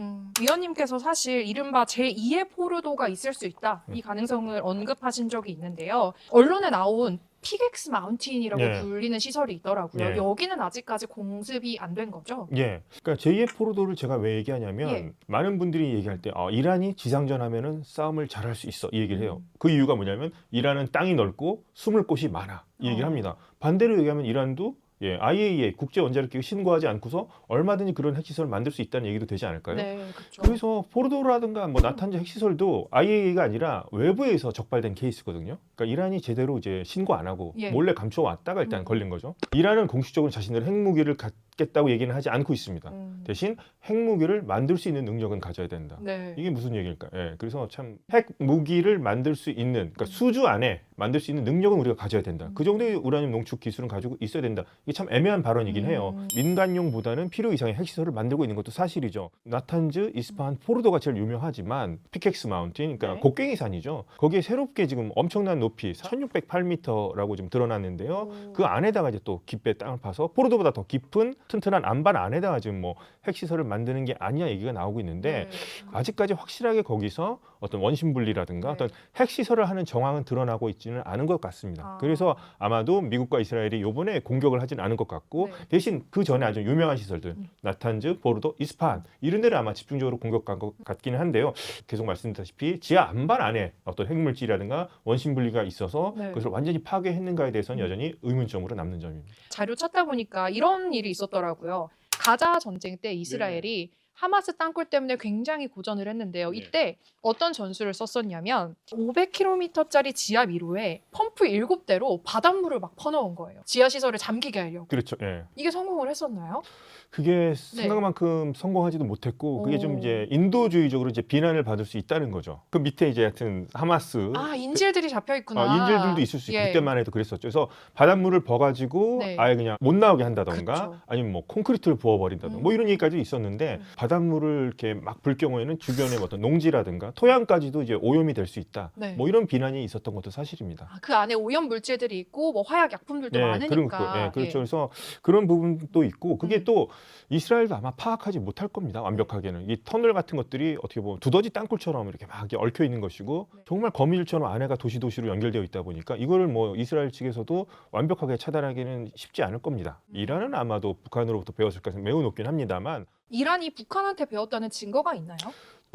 위원님께서 사실 이른바 제2의 포르도가 있을 수 있다. 이 가능성을 언급하신 적이 있는데요. 언론에 나온 피객스 마운틴이라고 예. 불리는 시설이 있더라고요. 예. 여기는 아직까지 공습이 안 된 거죠? 예. 그러니까 제2의 포르도를 제가 왜 얘기하냐면 예. 많은 분들이 얘기할 때 이란이 지상전하면은 싸움을 잘할 수 있어 이 얘기를 해요. 그 이유가 뭐냐면 이란은 땅이 넓고 숨을 곳이 많아 이 얘기를 합니다. 반대로 얘기하면 이란도 IAEA 국제원자력기구 신고하지 않고서 얼마든지 그런 핵시설을 만들 수 있다는 얘기도 되지 않을까요? 네, 그렇죠. 그래서 포르도라든가 뭐 나탄즈 핵시설도 IAEA가 아니라 외부에서 적발된 케이스거든요. 그러니까 이란이 제대로 이제 신고 안 하고 예. 몰래 감춰왔다가 일단 걸린 거죠. 이란은 공식적으로 자신들의 핵무기를 갖겠다고 얘기는 하지 않고 있습니다. 대신 핵무기를 만들 수 있는 능력은 가져야 된다. 네. 이게 무슨 얘기일까? 그래서 참 핵무기를 만들 수 있는 그러니까 수주 안에 만들 수 있는 능력은 우리가 가져야 된다. 그 정도의 우라늄 농축 기술은 가지고 있어야 된다. 이게 참 애매한 발언이긴 해요. 민간용보다는 필요 이상의 핵시설을 만들고 있는 것도 사실이죠. 나탄즈, 이스파한, 포르도가 제일 유명하지만 피켓스 마운틴, 그러니까 곡괭이산이죠. 거기에 새롭게 지금 엄청난 높이 1608m라고 좀 드러났는데요. 그 안에다가 이제 또 깊게 땅을 파서 포르도보다 더 깊은 튼튼한 안반 안에다가 지금 뭐 핵시설을 만드는 게 아니냐 얘기가 나오고 있는데 아직까지 확실하게 거기서 어떤 원심 분리라든가 어떤 핵시설을 하는 정황은 드러나고 있지는 않은 것 같습니다. 그래서 아마도 미국과 이스라엘이 이번에 공격을 하지는 않은 것 같고 대신 그 전에 아주 유명한 시설들 나탄즈, 포르도, 이스파한 이런 데를 아마 집중적으로 공격한 것 같기는 한데요. 계속 말씀드렸다시피 지하 안반 안에 어떤 핵물질이라든가 원심 분리가 있어서 그것을 완전히 파괴했는가에 대해서는 여전히 의문점으로 남는 점입니다. 자료 찾다 보니까 이런 일이 있었더라고요. 가자 전쟁 때 이스라엘이 하마스 땅굴 때문에 굉장히 고전을 했는데요. 이때 어떤 전술을 썼었냐면 500km짜리 지하 미로에 펌프 7대로 바닷물을 막 퍼넣은 거예요. 지하 시설을 잠기게 하려고. 그렇죠. 이게 성공을 했었나요? 그게 생각만큼 성공하지도 못했고 그게 좀 이제 인도주의적으로 이제 비난을 받을 수 있다는 거죠. 그 밑에 이제 하여튼 하마스 인질들이 잡혀 있구나. 인질들도 있을 수 있고 그때만 해도 그랬었죠. 그래서 바닷물을 버가지고 아예 그냥 못 나오게 한다던가 아니면 뭐 콘크리트를 부어버린다던가 뭐 이런 얘기까지 있었는데 바닷물을 이렇게 막 불 경우에는 주변에 어떤 농지라든가 토양까지도 이제 오염이 될 수 있다. 뭐 이런 비난이 있었던 것도 사실입니다. 그 안에 오염 물질들이 있고 뭐 화약 약품들도 많으니까. 그렇죠. 그래서 그런 부분도 있고 그게 또 이스라엘도 아마 파악하지 못할 겁니다. 완벽하게는 이 터널 같은 것들이 어떻게 보면 두더지 땅굴처럼 이렇게 막 얽혀 있는 것이고 정말 거미줄처럼 안에가 도시로 연결되어 있다 보니까 이거를 뭐 이스라엘 측에서도 완벽하게 차단하기는 쉽지 않을 겁니다. 이란은 아마도 북한으로부터 배웠을 가능성이 매우 높긴 합니다만 이란이 북한한테 배웠다는 증거가 있나요?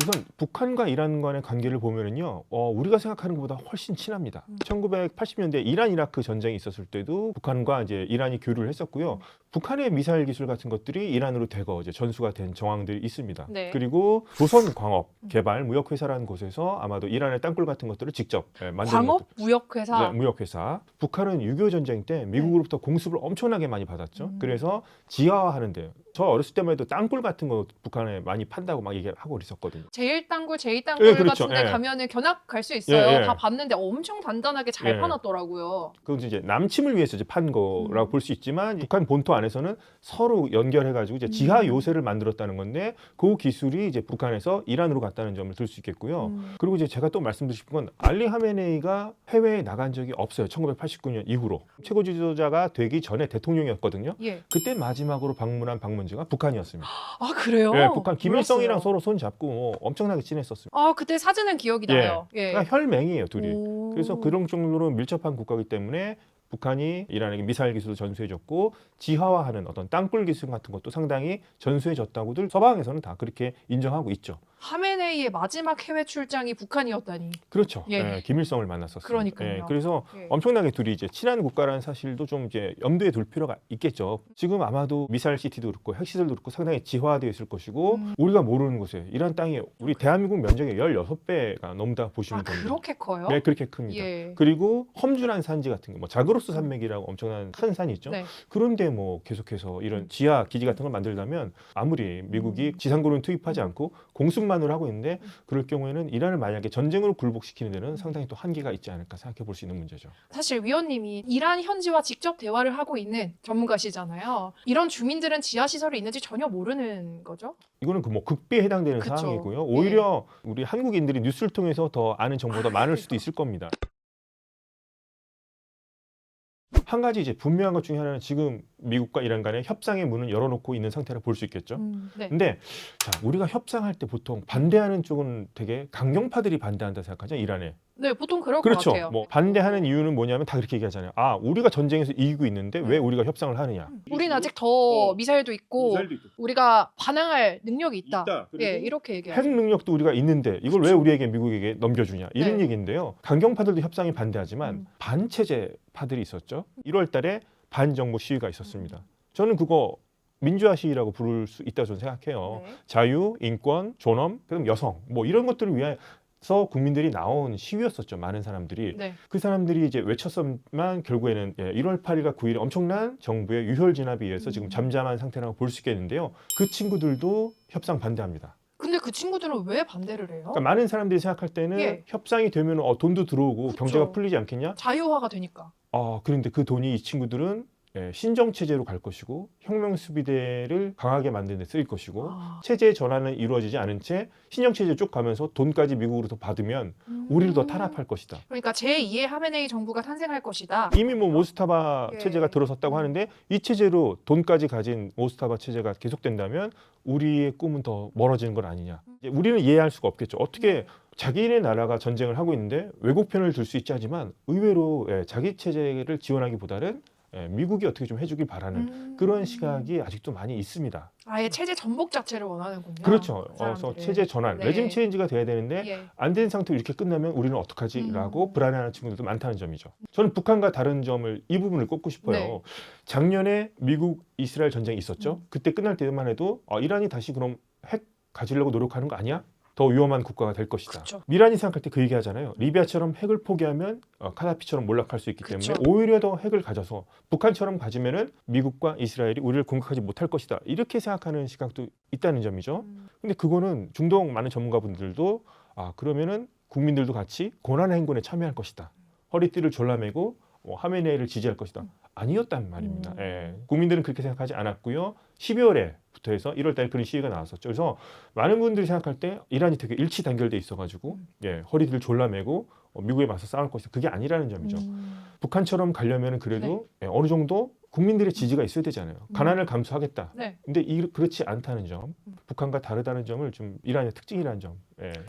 우선 북한과 이란 간의 관계를 보면은요, 우리가 생각하는 것보다 훨씬 친합니다. 1980년대 이란 이라크 전쟁이 있었을 때도 북한과 이제 이란이 교류를 했었고요. 북한의 미사일 기술 같은 것들이 이란으로 대거 이제 전수가 된 정황들이 있습니다. 그리고 조선광업 개발 무역회사라는 곳에서 아마도 이란의 땅굴 같은 것들을 직접 만드는 광업 무역회사. 무역회사. 북한은 6.25 전쟁 때 미국으로부터 공습을 엄청나게 많이 받았죠. 그래서 지하화하는데 저 어렸을 때만 해도 땅굴 같은 거 북한에 많이 판다고 막 얘기하고 그랬었거든요. 제1땅굴, 제2땅굴 그렇죠. 같은 데 가면은 견학 갈 수 있어요. 다 봤는데 엄청 단단하게 잘 파놨더라고요. 그건 이제 남침을 위해서 이제 판 거라고 볼 수 있지만 북한 본토 안에서는 서로 연결해가지고 이제 지하 요새를 만들었다는 건데 그 기술이 이제 북한에서 이란으로 갔다는 점을 들 수 있겠고요. 그리고 이제 제가 또 말씀드리고 싶은 건 알리 하메네이가 해외에 나간 적이 없어요. 1989년 이후로 최고 지도자가 되기 전에 대통령이었거든요. 그때 마지막으로 방문한 방문지가 북한이었습니다. 아 그래요? 북한 김일성이랑 서로 손 잡고 엄청나게 친했었습니다. 그때 사진은 기억이 나요. 그러니까 혈맹이에요 둘이. 그래서 그런 정도로 밀접한 국가이기 때문에 북한이 이란에게 미사일 기술을 전수해줬고 지하화하는 어떤 땅굴 기술 같은 것도 상당히 전수해줬다고들 서방에서는 다 그렇게 인정하고 있죠. 하메네이의 마지막 해외 출장이 북한이었다니. 그렇죠. 김일성을 만났었어요. 그러니까요. 그래서 엄청나게 둘이 이제 친한 국가라는 사실도 좀 이제 염두에 둘 필요가 있겠죠. 지금 아마도 미사일 시티도 그렇고 핵시설도 그렇고 상당히 지화되어 있을 것이고 우리가 모르는 곳에 이란 땅이 우리 대한민국 면적의 16배가 넘다 보시면 됩니다. 그렇게 커요? 네, 그렇게 큽니다. 그리고 험준한 산지 같은 거, 뭐 자그로스 산맥이라고 엄청난 큰 산이 있죠. 그런데 뭐 계속해서 이런 지하 기지 같은 걸 만들려면 아무리 미국이 지상군을 투입하지 않고 공습 협상만으로 하고 있는데 그럴 경우에는 이란을 만약에 전쟁으로 굴복시키는 데는 상당히 또 한계가 있지 않을까 생각해 볼 수 있는 문제죠. 사실 위원님이 이란 현지와 직접 대화를 하고 있는 전문가시잖아요. 이런 주민들은 지하시설이 있는지 전혀 모르는 거죠? 이거는 그 뭐 극비에 해당되는 그쵸. 사항이고요. 오히려 우리 한국인들이 뉴스를 통해서 더 아는 정보가 더 많을 수도 있을 겁니다. 한 가지 이제 분명한 것 중에 하나는 지금 미국과 이란 간의 협상의 문을 열어놓고 있는 상태라 볼 수 있겠죠. 네. 근데 자, 우리가 협상할 때 보통 반대하는 쪽은 되게 강경파들이 반대한다 생각하죠, 이란에. 네, 보통 그럴 것 그렇죠. 같아요. 뭐 반대하는 이유는 뭐냐면 다 그렇게 얘기하잖아요. 아, 우리가 전쟁에서 이기고 있는데 왜 우리가 협상을 하느냐. 우리는 아직 더 미사일도 있고 우리가 반항할 능력이 있다. 예, 이렇게 얘기하죠. 핵 능력도 우리가 있는데 이걸 왜 우리에게 미국에게 넘겨주냐 이런 네. 얘기인데요. 강경파들도 협상에 반대하지만 반체제파들이 있었죠. 1월 달에 반정부 시위가 있었습니다. 저는 그거 민주화 시위라고 부를 수 있다고 저는 생각해요. 네. 자유, 인권, 존엄, 그다음 여성 뭐 이런 것들을 위해서 국민들이 나온 시위였었죠. 많은 사람들이. 네. 그 사람들이 이제 외쳤지만 결국에는 1월 8일과 9일에 엄청난 정부의 유혈 진압에 의해서 지금 잠잠한 상태라고 볼 수 있겠는데요. 그 친구들도 협상 반대합니다. 근데 그 친구들은 왜 반대를 해요? 그러니까 많은 사람들이 생각할 때는 예. 협상이 되면 돈도 들어오고 경제가 풀리지 않겠냐? 자유화가 되니까. 그런데 그 돈이 이 친구들은 신정 체제로 갈 것이고 혁명 수비대를 강하게 만드는 데 쓰일 것이고 체제 전환은 이루어지지 않은 채 신정 체제 쭉 가면서 돈까지 미국으로 더 받으면 우리를 더 탄압할 것이다. 그러니까 제2의 하메네이 정부가 탄생할 것이다. 이미 뭐 모스타바 예. 체제가 들어섰다고 하는데 이 체제로 돈까지 가진 모스타바 체제가 계속된다면 우리의 꿈은 더 멀어지는 건 아니냐. 이제 우리는 이해할 수가 없겠죠. 어떻게 자기네 나라가 전쟁을 하고 있는데 외국 편을 들 수 있지 하지만 의외로 자기 체제를 지원하기보다는 미국이 어떻게 좀 해주길 바라는 그런 시각이 아직도 많이 있습니다. 아예 체제 전복 자체를 원하는군요. 그렇죠. 그 사람들은. 그래서 체제 전환, 네. 레짐 체인지가 돼야 되는데 예. 안 된 상태로 이렇게 끝나면 우리는 어떡하지? 라고 불안해하는 친구들도 많다는 점이죠. 저는 북한과 다른 점을 이 부분을 꼽고 싶어요. 네. 작년에 미국 이스라엘 전쟁이 있었죠. 그때 끝날 때만 해도 이란이 다시 그럼 핵 가지려고 노력하는 거 아니야? 더 위험한 국가가 될 것이다. 그쵸. 미란이 생각할 때 그 얘기하잖아요. 리비아처럼 핵을 포기하면 카다피처럼 몰락할 수 있기 그쵸. 때문에 오히려 더 핵을 가져서 북한처럼 가지면은 미국과 이스라엘이 우리를 공격하지 못할 것이다. 이렇게 생각하는 시각도 있다는 점이죠. 근데 그거는 중동 많은 전문가분들도 그러면은 국민들도 같이 고난 행군에 참여할 것이다. 허리띠를 졸라매고 하메네이를 지지할 것이다. 아니었단 말입니다. 국민들은 그렇게 생각하지 않았고요. 12월에부터 해서 1월 달에 그런 시위가 나왔었죠. 그래서 많은 분들이 생각할 때 이란이 되게 일치 단결돼 있어가지고 허리띠를 졸라매고 미국에 맞서 싸울 것이다. 그게 아니라는 점이죠. 북한처럼 가려면 그래도 어느 정도 국민들의 지지가 있어야 되잖아요. 가난을 감수하겠다. 네. 근데 그렇지 않다는 점, 북한과 다르다는 점을 좀 이란의 특징이라는 점.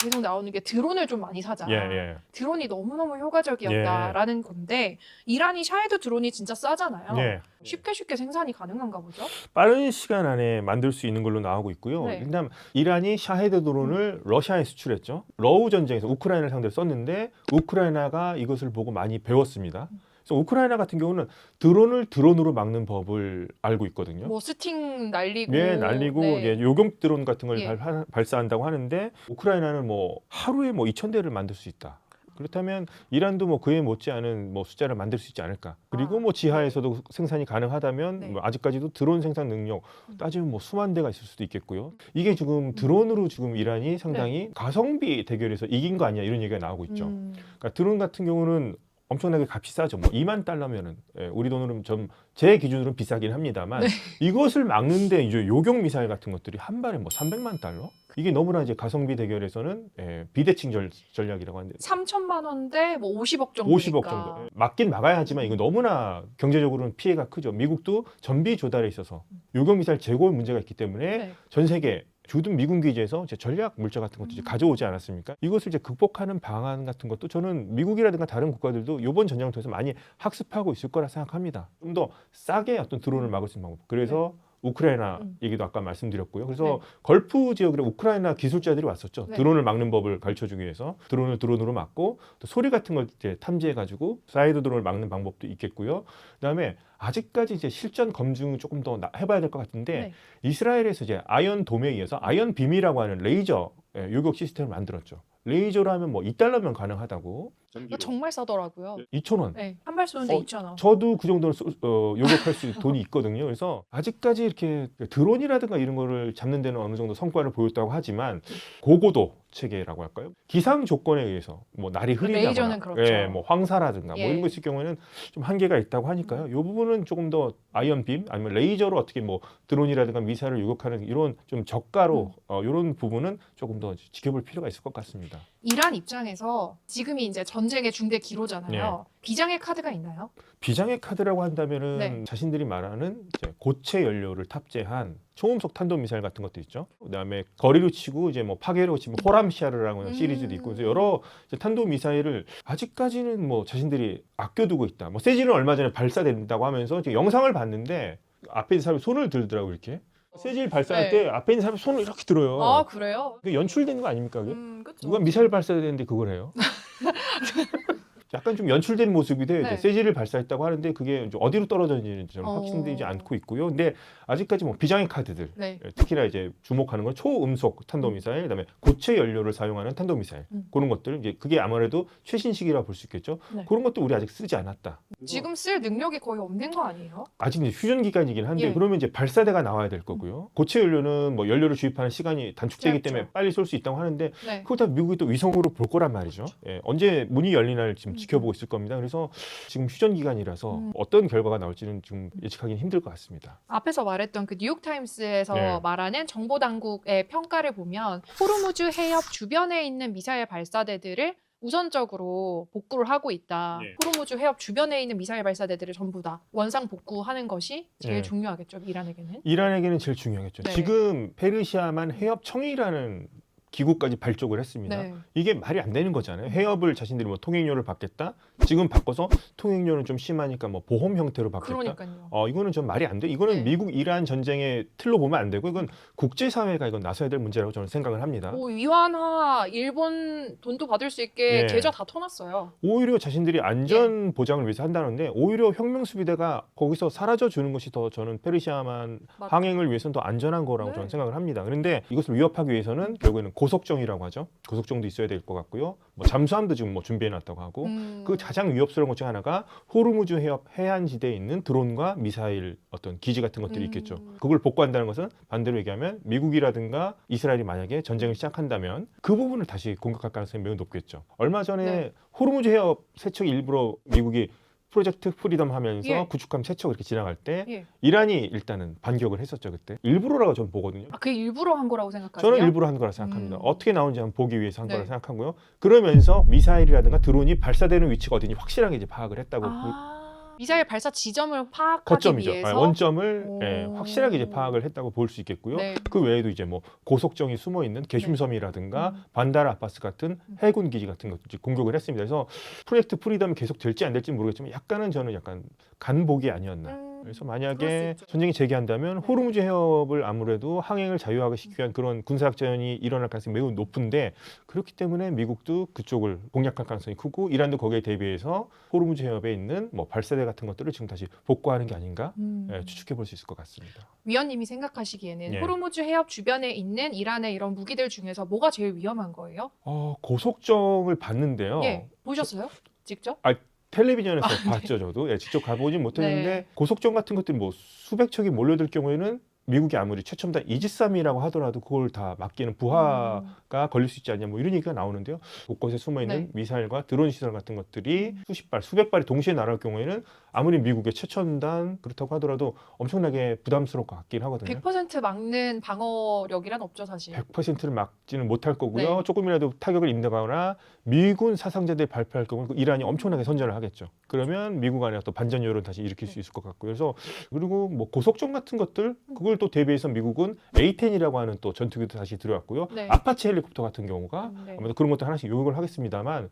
계속 나오는 게 드론을 좀 많이 사자. 예. 드론이 너무너무 효과적이었다라는 건데 이란이 샤헤드 드론이 진짜 싸잖아요. 예. 쉽게 생산이 가능한가 보죠? 빠른 시간 안에 만들 수 있는 걸로 나오고 있고요. 네. 일단 이란이 샤헤드 드론을 러시아에 수출했죠. 러우 전쟁에서 우크라이나를 상대로 썼는데 우크라이나가 이것을 보고 많이 배웠습니다. 그래서 우크라이나 같은 경우는 드론을 드론으로 막는 법을 알고 있거든요. 뭐 스팅 날리고, 날리고 네. 요격 드론 같은 걸 예. 발사한다고 하는데 우크라이나는 뭐 하루에 2,000대를 만들 수 있다. 그렇다면 이란도 뭐 그에 못지않은 숫자를 만들 수 있지 않을까. 그리고 뭐 지하에서도 생산이 가능하다면 네. 아직까지도 드론 생산 능력 따지면 수만 대가 있을 수도 있겠고요. 이게 지금 드론으로 지금 이란이 상당히 가성비 대결에서 이긴 거 아니야 이런 얘기가 나오고 있죠. 그러니까 드론 같은 경우는 엄청나게 값이 싸죠. 뭐 2만 달러면은 우리 돈으로는 제 기준으로는 비싸긴 합니다만 이것을 막는데 이제 요격 미사일 같은 것들이 한 발에 300만 달러? 이게 너무나 이제 가성비 대결에서는 비대칭 전략이라고 하는데 3천만 원대 50억 정도. 50억 정도. 막긴 막아야 하지만 이거 너무나 경제적으로는 피해가 크죠. 미국도 전비 조달에 있어서 요격 미사일 재고 문제가 있기 때문에 전 세계 주둔 미군 기지에서 이제 전략 물자 같은 것도 이제 가져오지 않았습니까? 이것을 이제 극복하는 방안 같은 것도 저는 미국이라든가 다른 국가들도 이번 전쟁을 통해서 많이 학습하고 있을 거라 생각합니다. 좀 더 싸게 어떤 드론을 막을 수 있는 방법. 그래서 우크라이나 얘기도 아까 말씀드렸고요. 그래서 걸프 지역에 우크라이나 기술자들이 왔었죠. 드론을 막는 법을 가르쳐주기 위해서 드론을 드론으로 막고 또 소리 같은 걸 이제 탐지해가지고 사이드 드론을 막는 방법도 있겠고요. 그다음에 아직까지 이제 실전 검증을 조금 더 해봐야 될 것 같은데 이스라엘에서 이제 아이언 돔에 의해서 아이언 빔이라고 하는 레이저 요격 시스템을 만들었죠. 레이저로 하면 $2면 가능하다고. 정말 싸더라고요. 2,000원. 네, 한 발 쏘는데 2,000원. 저도 그 정도는 요격할 수 있는 돈이 있거든요. 그래서 아직까지 이렇게 드론이라든가 이런 거를 잡는 데는 어느 정도 성과를 보였다고 하지만 고고도 체계라고 할까요? 기상 조건에 의해서 뭐 날이 흐리다거나, 레이저는 그렇죠. 예, 뭐 황사라든가 예. 뭐 이런 거 있을 경우에는 좀 한계가 있다고 하니까요. 이 부분은 조금 더 아이언빔 아니면 레이저로 어떻게 뭐 드론이라든가 미사일을 요격하는 이런 좀 저가로 이런 부분은 조금 더 지켜볼 필요가 있을 것 같습니다. 이란 입장에서 지금이 이제 전쟁의 중대 기로잖아요. 비장의 카드가 있나요? 비장의 카드라고 한다면은 네. 자신들이 말하는 이제 고체 연료를 탑재한 초음속 탄도미사일 같은 것도 있죠. 그다음에 거리로 치고 이제 뭐 파괴로 치면 호람시아르라는 시리즈도 있고 그래서 여러 이제 탄도미사일을 아직까지는 뭐 자신들이 아껴두고 있다. 뭐 세질은 얼마 전에 발사된다고 하면서 지금 영상을 봤는데 앞에 있는 사람이 손을 들더라고 이렇게. 세질 발사할 네. 때 앞에 있는 사람이 손을 이렇게 들어요. 아, 그래요? 그게 연출된 거 아닙니까? 그게? 그쵸. 누가 미사일 발사되는데 그걸 해요? 약간 좀 연출된 모습인데 네. 세질을 발사했다고 하는데 그게 이제 어디로 떨어졌는지는 좀 확신되지 않고 있고요. 근데 아직까지 뭐 비장의 카드들, 네. 특히나 이제 주목하는 건 초음속 탄도미사일, 그다음에 고체 연료를 사용하는 탄도미사일 그런 것들 이제 그게 아무래도 최신식이라 볼 수 있겠죠. 네. 그런 것도 우리 아직 쓰지 않았다. 지금 쓸 능력이 거의 없는 거 아니에요? 아직 이제 휴전 기간이긴 한데 예. 그러면 이제 발사대가 나와야 될 거고요. 고체 연료는 뭐 연료를 주입하는 시간이 단축되기 짧죠. 때문에 빨리 쏠 수 있다고 하는데 네. 그걸 다 미국이 또 위성으로 볼 거란 말이죠. 예, 언제 문이 열리나를 지금 지켜보고 있을 겁니다. 그래서 지금 휴전 기간이라서 어떤 결과가 나올지는 지금 예측하기는 힘들 것 같습니다. 앞에서 말했던 그 뉴욕타임스에서 네. 말하는 정보당국의 평가를 보면 호르무즈 해협 주변에 있는 미사일 발사대들을 우선적으로 복구를 하고 있다. 네. 호르무즈 해협 주변에 있는 미사일 발사대들을 전부 다 원상 복구하는 것이 제일 네. 중요하겠죠, 이란에게는. 이란에게는 제일 중요하겠죠. 네. 지금 페르시아만 해협청이라는 기구까지 발족을 했습니다. 네. 이게 말이 안 되는 거잖아요. 해협을 자신들이 뭐 통행료를 받겠다. 지금 바꿔서 통행료는 좀 심하니까 뭐 보험 형태로 받겠다. 그러니까요. 이거는 좀 말이 안 돼. 이거는 네. 미국 이란 전쟁의 틀로 보면 안 되고 이건 국제사회가 이건 나서야 될 문제라고 저는 생각을 합니다. 뭐 위안화, 일본 돈도 받을 수 있게 네. 계좌 다 터놨어요. 오히려 자신들이 안전 보장을 위해서 한다는데 오히려 혁명수비대가 거기서 사라져 주는 것이 더 저는 페르시아만 맞다. 항행을 위해서는 더 안전한 거라고 네. 저는 생각을 합니다. 그런데 이것을 위협하기 위해서는 결국에는 고속정이라고 하죠. 고속정도 있어야 될 것 같고요. 뭐 잠수함도 지금 뭐 준비해 놨다고 하고 그 가장 위협스러운 것 중 하나가 호르무즈 해협 해안지대에 있는 드론과 미사일 어떤 기지 같은 것들이 있겠죠. 그걸 복구한다는 것은 반대로 얘기하면 미국이라든가 이스라엘이 만약에 전쟁을 시작한다면 그 부분을 다시 공격할 가능성이 매우 높겠죠. 얼마 전에 네. 호르무즈 해협 세척 일부러 미국이 프로젝트 프리덤 하면서 예. 구축함 세척 이렇게 지나갈 때 예. 이란이 일단은 반격을 했었죠. 그때 일부러라고 저는 보거든요. 아, 그게 일부러 한 거라고 생각하세요? 저는 일부러 한 거라 생각합니다. 어떻게 나오는지 한번 보기 위해서 한 네. 거라 생각하고요. 그러면서 미사일이라든가 드론이 발사되는 위치가 어디니 확실하게 이제 파악을 했다고. 미사일 발사 지점을 파악하기 거점이죠. 위해서 원점을 오. 확실하게 이제 파악을 했다고 볼 수 있겠고요. 네. 그 외에도 이제 뭐 고속정이 숨어 있는 게슘섬이라든가 반다르 아바스 같은 해군 기지 같은 것도 이제 공격을 했습니다. 그래서 프로젝트 프리덤이 계속 될지 안 될지 모르겠지만 약간은 저는 약간 간복이 아니었나. 그래서 만약에 전쟁이 재개한다면 호르무즈 해협을 아무래도 항행을 자유하게 시키기 위한 그런 군사작전이 일어날 가능성이 매우 높은데 그렇기 때문에 미국도 그쪽을 공략할 가능성이 크고 이란도 거기에 대비해서 호르무즈 해협에 있는 뭐 발사대 같은 것들을 지금 다시 복구하는 게 아닌가 추측해 볼 수 있을 것 같습니다. 위원님이 생각하시기에는 예. 호르무즈 해협 주변에 있는 이란의 이런 무기들 중에서 뭐가 제일 위험한 거예요? 고속정을 봤는데요. 예, 보셨어요? 직접? 텔레비전에서 봤죠, 저도. 직접 가보진 못했는데 네. 고속정 같은 것들이 뭐 수백 척이 몰려들 경우에는 미국이 아무리 최첨단 이지스함이라고 하더라도 그걸 다 막기는 부하가 걸릴 수 있지 않냐 뭐 이런 얘기가 나오는데요. 곳곳에 숨어 있는 네. 미사일과 드론 시설 같은 것들이 수십 발, 수백 발이 동시에 날아올 경우에는 아무리 미국의 최첨단 그렇다고 하더라도 엄청나게 부담스러울 것 같긴 하거든요. 100% 막는 방어력이란 없죠, 사실. 100%를 막지는 못할 거고요. 네. 조금이라도 타격을 입는다거나 미군 사상자들이 발표할 경우는 이란이 엄청나게 선전을 하겠죠. 그러면 미국 안에 또 반전 여론 다시 일으킬 수 있을 것 같고요. 그래서 그리고 뭐 고속정 같은 것들 그걸 또 대비해서 미국은 A-10이라고 하는 또 전투기도 다시 들어왔고요. 네. 아파치 헬리콥터 같은 경우가 네. 아무래도 그런 것도 하나씩 요구를 하겠습니다만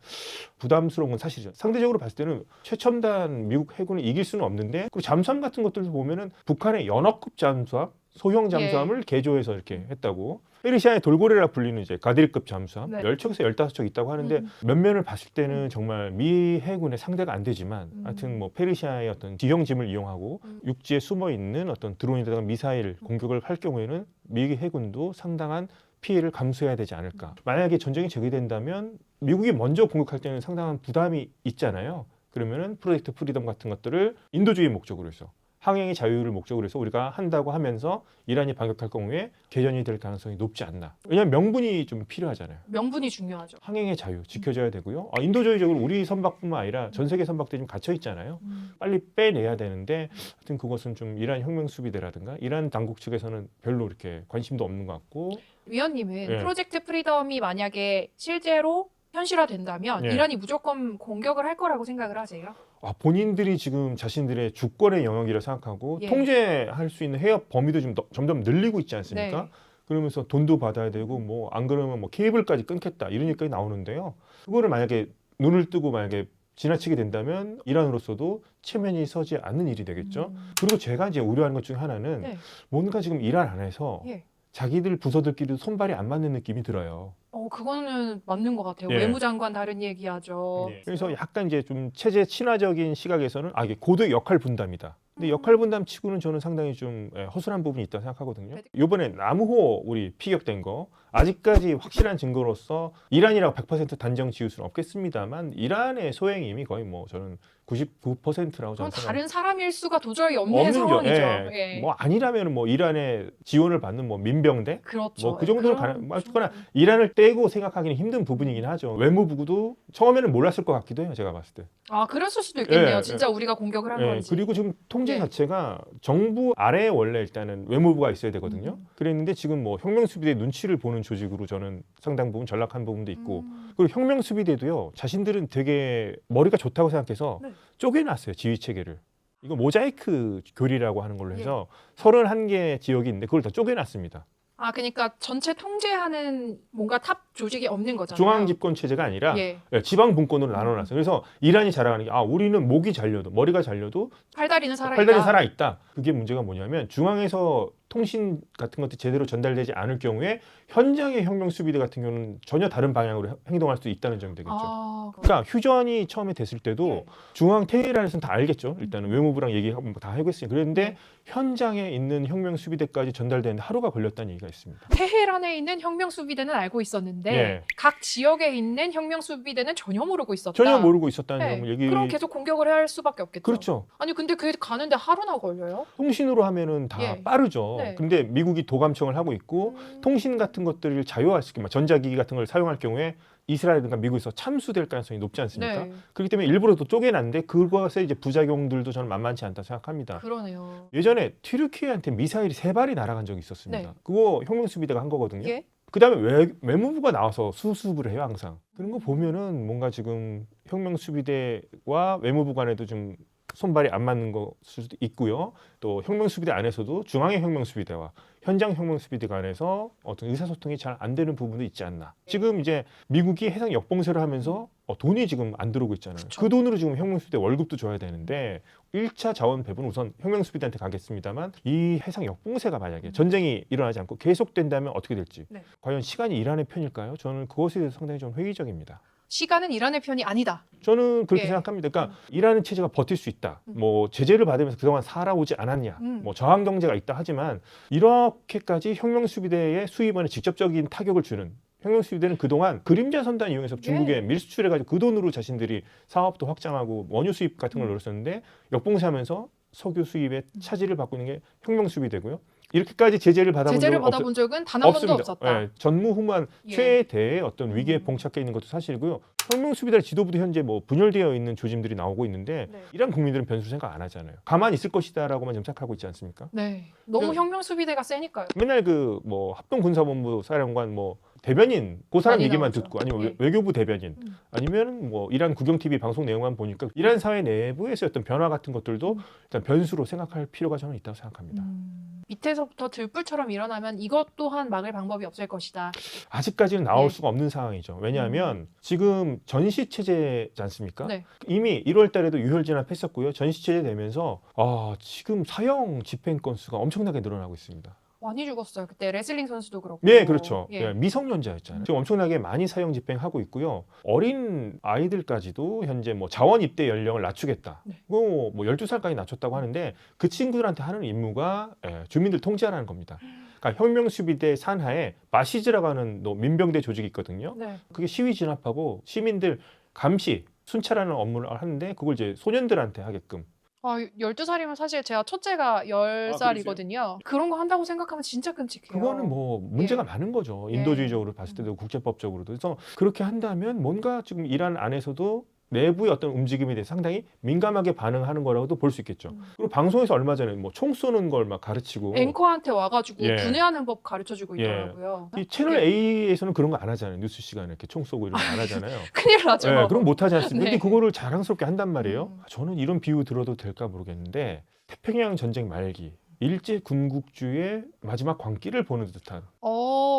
부담스러운 건 사실이죠. 상대적으로 봤을 때는 최첨단 미국 해군을 이길 수는 없는데 그리고 잠수함 같은 것들도 보면은 북한의 연어급 잠수함 소형 잠수함을 개조해서 이렇게 했다고. 페르시아의 돌고래라 불리는 이제 가디르급 잠수함 네. 10척에서 15척 있다고 하는데 면면을 봤을 때는 정말 미 해군의 상대가 안 되지만 하여튼 뭐 페르시아의 어떤 지형짐을 이용하고 육지에 숨어 있는 어떤 드론이라든가 미사일 공격을 할 경우에는 미 해군도 상당한 피해를 감수해야 되지 않을까. 만약에 전쟁이 재개된다면 미국이 먼저 공격할 때는 상당한 부담이 있잖아요. 그러면은 프로젝트 프리덤 같은 것들을 인도주의 목적으로 해서 항행의 자유를 목적으로 해서 우리가 한다고 하면서 이란이 반격할 경우에 개전이 될 가능성이 높지 않나. 왜냐하면 명분이 좀 필요하잖아요. 명분이 중요하죠. 항행의 자유 지켜져야 되고요. 인도주의적으로 우리 선박뿐만 아니라 전 세계 선박들이 좀 갇혀 있잖아요. 빨리 빼내야 되는데 하여튼 그것은 좀 이란 혁명 수비대라든가 이란 당국 측에서는 별로 이렇게 관심도 없는 것 같고. 위원님은 예. 프로젝트 프리덤이 만약에 실제로 현실화된다면 예. 이란이 무조건 공격을 할 거라고 생각을 하세요? 본인들이 지금 자신들의 주권의 영역이라 생각하고 예. 통제할 수 있는 해협 범위도 좀 점점 늘리고 있지 않습니까? 네. 그러면서 돈도 받아야 되고 뭐 안 그러면 뭐 케이블까지 끊겠다 이런 얘기까지 나오는데요. 그거를 만약에 눈을 뜨고 만약에 지나치게 된다면 이란으로서도 체면이 서지 않는 일이 되겠죠. 그리고 제가 이제 우려하는 것 중에 하나는 네. 뭔가 지금 이란 안에서 예. 자기들 부서들끼리도 손발이 안 맞는 느낌이 들어요. 그거는 맞는 것 같아요. 예. 외무장관 다른 얘기하죠. 그래서 약간 이제 좀 체제 친화적인 시각에서는 이게 고도의 역할 분담이다. 근데 역할 분담 치고는 저는 상당히 좀 허술한 부분이 있다고 생각하거든요. 이번에 나무호 우리 피격된 거 아직까지 확실한 증거로서 이란이라고 100% 단정 지을 수는 없겠습니다만 이란의 소행이 이미 거의 뭐 저는 99%라고 저는 다른 사람일 수가 도저히 없는 상황이죠. 예. 뭐 아니라면 뭐 이란의 지원을 받는 뭐 민병대, 그렇죠. 뭐 그 정도는 어쨌거나 이란을 떼고 생각하기는 힘든 부분이긴 하죠. 외무부도 처음에는 몰랐을 것 같기도 해요. 제가 봤을 때. 그랬을 수도 있겠네요. 예, 진짜 우리가 공격을 한 건지. 그리고 지금 통제 예. 자체가 정부 아래에 원래 일단은 외무부가 있어야 되거든요. 그랬는데 지금 뭐 혁명수비대 눈치를 보는 조직으로 저는 상당 부분 전락한 부분도 있고 그리고 혁명수비대도요. 자신들은 되게 머리가 좋다고 생각해서 쪼개놨어요. 지휘체계를. 이거 모자이크 교리라고 하는 걸로 해서 31개 지역이 있는데 그걸 다 쪼개놨습니다. 그러니까 전체 통제하는 뭔가 탑 조직이 없는 거잖아요. 중앙 집권 체제가 아니라 예. 지방 분권으로 나눠놨어요. 그래서 이란이 자랑하는 게 우리는 목이 잘려도 머리가 잘려도 팔다리는 살아있다. 팔다리 살아있다. 그게 문제가 뭐냐면 중앙에서 통신 같은 것들이 제대로 전달되지 않을 경우에 현장의 혁명 수비대 같은 경우는 전혀 다른 방향으로 행동할 수 있다는 점이 되겠죠. 그러니까 휴전이 처음에 됐을 때도 중앙 테헤란에서는 다 알겠죠. 일단은 외무부랑 얘기하고 다 해겠어요. 그랬는데 현장에 있는 혁명 수비대까지 전달되는데 하루가 걸렸다는 얘기가 있습니다. 테헤란에 있는 혁명 수비대는 알고 있었는데 각 지역에 있는 혁명 수비대는 전혀 모르고 있었다. 전혀 모르고 있었다는 얘기. 그럼 계속 공격을 할 수밖에 없겠죠. 그렇죠. 아니 근데 그게 가는데 하루나 걸려요? 통신으로 하면은 다 빠르죠. 근데 미국이 도감청을 하고 있고 통신 같은 것들을 자유화할 수 있게 전자기기 같은 걸 사용할 경우에 이스라엘이나 미국에서 참수될 가능성이 높지 않습니까? 그렇기 때문에 일부러 또 쪼개놨는데 그것의 이제 부작용들도 저는 만만치 않다 생각합니다. 그러네요. 예전에 튀르키예한테 미사일이 3발이 날아간 적이 있었습니다. 그거 혁명수비대가 한 거거든요. 그다음에 외무부가 나와서 수습을 해요 항상. 그런 거 보면은 뭔가 지금 혁명수비대와 외무부 간에도 좀 손발이 안 맞는 것 수도 있고요. 또 혁명수비대 안에서도 중앙의 혁명수비대와 현장 혁명수비대 간에서 어떤 의사소통이 잘 안 되는 부분도 있지 않나. 지금 이제 미국이 해상 역봉쇄를 하면서 돈이 지금 안 들어오고 있잖아요. 그 돈으로 지금 혁명수비대 월급도 줘야 되는데 1차 자원 배분은 우선 혁명수비대한테 가겠습니다만 이 해상 역봉쇄가 만약에 전쟁이 일어나지 않고 계속된다면 어떻게 될지. 과연 시간이 이란의 편일까요? 저는 그것에 대해서 상당히 좀 회의적입니다. 시간은 이란의 편이 아니다. 저는 그렇게 생각합니다. 그러니까 이란은 체제가 버틸 수 있다. 뭐 제재를 받으면서 그동안 살아오지 않았냐. 뭐 저항 경제가 있다 하지만 이렇게까지 혁명 수비대의 수입원에 직접적인 타격을 주는 혁명 수비대는 그동안 그림자 선단 이용해서 중국에 밀수출해가지고 그 돈으로 자신들이 사업도 확장하고 원유 수입 같은 걸 노렸었는데 역봉쇄하면서 석유 수입의 차질을 받고 있는 게 혁명 수비대고요. 이렇게까지 제재를 받아본 적은 단 한 번도 없었다. 전무후무한 최대의 어떤 위기에 봉착해 있는 것도 사실이고요. 혁명 수비대 지도부도 현재 뭐 분열되어 있는 조짐들이 나오고 있는데 이란 국민들은 변수 생각 안 하잖아요. 가만히 있을 것이다라고만 생각하고 있지 않습니까? 너무 혁명 수비대가 세니까요. 맨날 그 뭐 합동군사본부 사령관 뭐 대변인 그 사람 얘기만 나오죠. 듣고 아니면 외교부 대변인 아니면 뭐 이란 국영 TV 방송 내용만 보니까 이란 사회 내부에서 어떤 변화 같은 것들도 일단 변수로 생각할 필요가 저는 있다고 생각합니다. 밑에서부터 들불처럼 일어나면 이것 또한 막을 방법이 없을 것이다. 아직까지는 나올 수가 없는 상황이죠. 왜냐하면 지금 전시 체제지 않습니까? 이미 1월 달에도 유혈 진압했었고요. 전시 체제 되면서 지금 사형 집행 건수가 엄청나게 늘어나고 있습니다. 많이 죽었어요. 그때 레슬링 선수도 그렇고. 네, 그렇죠. 예. 미성년자였잖아요. 지금 엄청나게 많이 사형 집행하고 있고요. 어린 아이들까지도 현재 뭐 자원 입대 연령을 낮추겠다. 네. 뭐 12살까지 낮췄다고 하는데 그 친구들한테 하는 임무가 주민들 통제하라는 겁니다. 그러니까 혁명수비대 산하에 마시즈라고 하는 민병대 조직이 있거든요. 네. 그게 시위 진압하고 시민들 감시, 순찰하는 업무를 하는데 그걸 이제 소년들한테 하게끔. 12살이면 사실 제가 첫째가 10살이거든요. 그런 거 한다고 생각하면 진짜 끔찍해요. 그거는 뭐 문제가 많은 거죠. 인도주의적으로 봤을 때도 국제법적으로도. 그래서 그렇게 한다면 뭔가 지금 이란 안에서도 내부의 어떤 움직임에 대해 상당히 민감하게 반응하는 거라고도 볼 수 있겠죠. 그리고 방송에서 얼마 전에 뭐 총 쏘는 걸 막 가르치고 앵커한테 와가지고 예. 분해하는 법 가르쳐주고 예. 있더라고요. 이 채널 A에서는 그런 거 안 하잖아요. 뉴스 시간에 이렇게 총 쏘고 이런 거 안 하잖아요. 큰일 나죠. 예, 그럼 못 하지 않습니까? 네. 근데 그거를 자랑스럽게 한단 말이에요. 저는 이런 비유 들어도 될까 모르겠는데 태평양 전쟁 말기 일제 군국주의 마지막 광기를 보는 듯한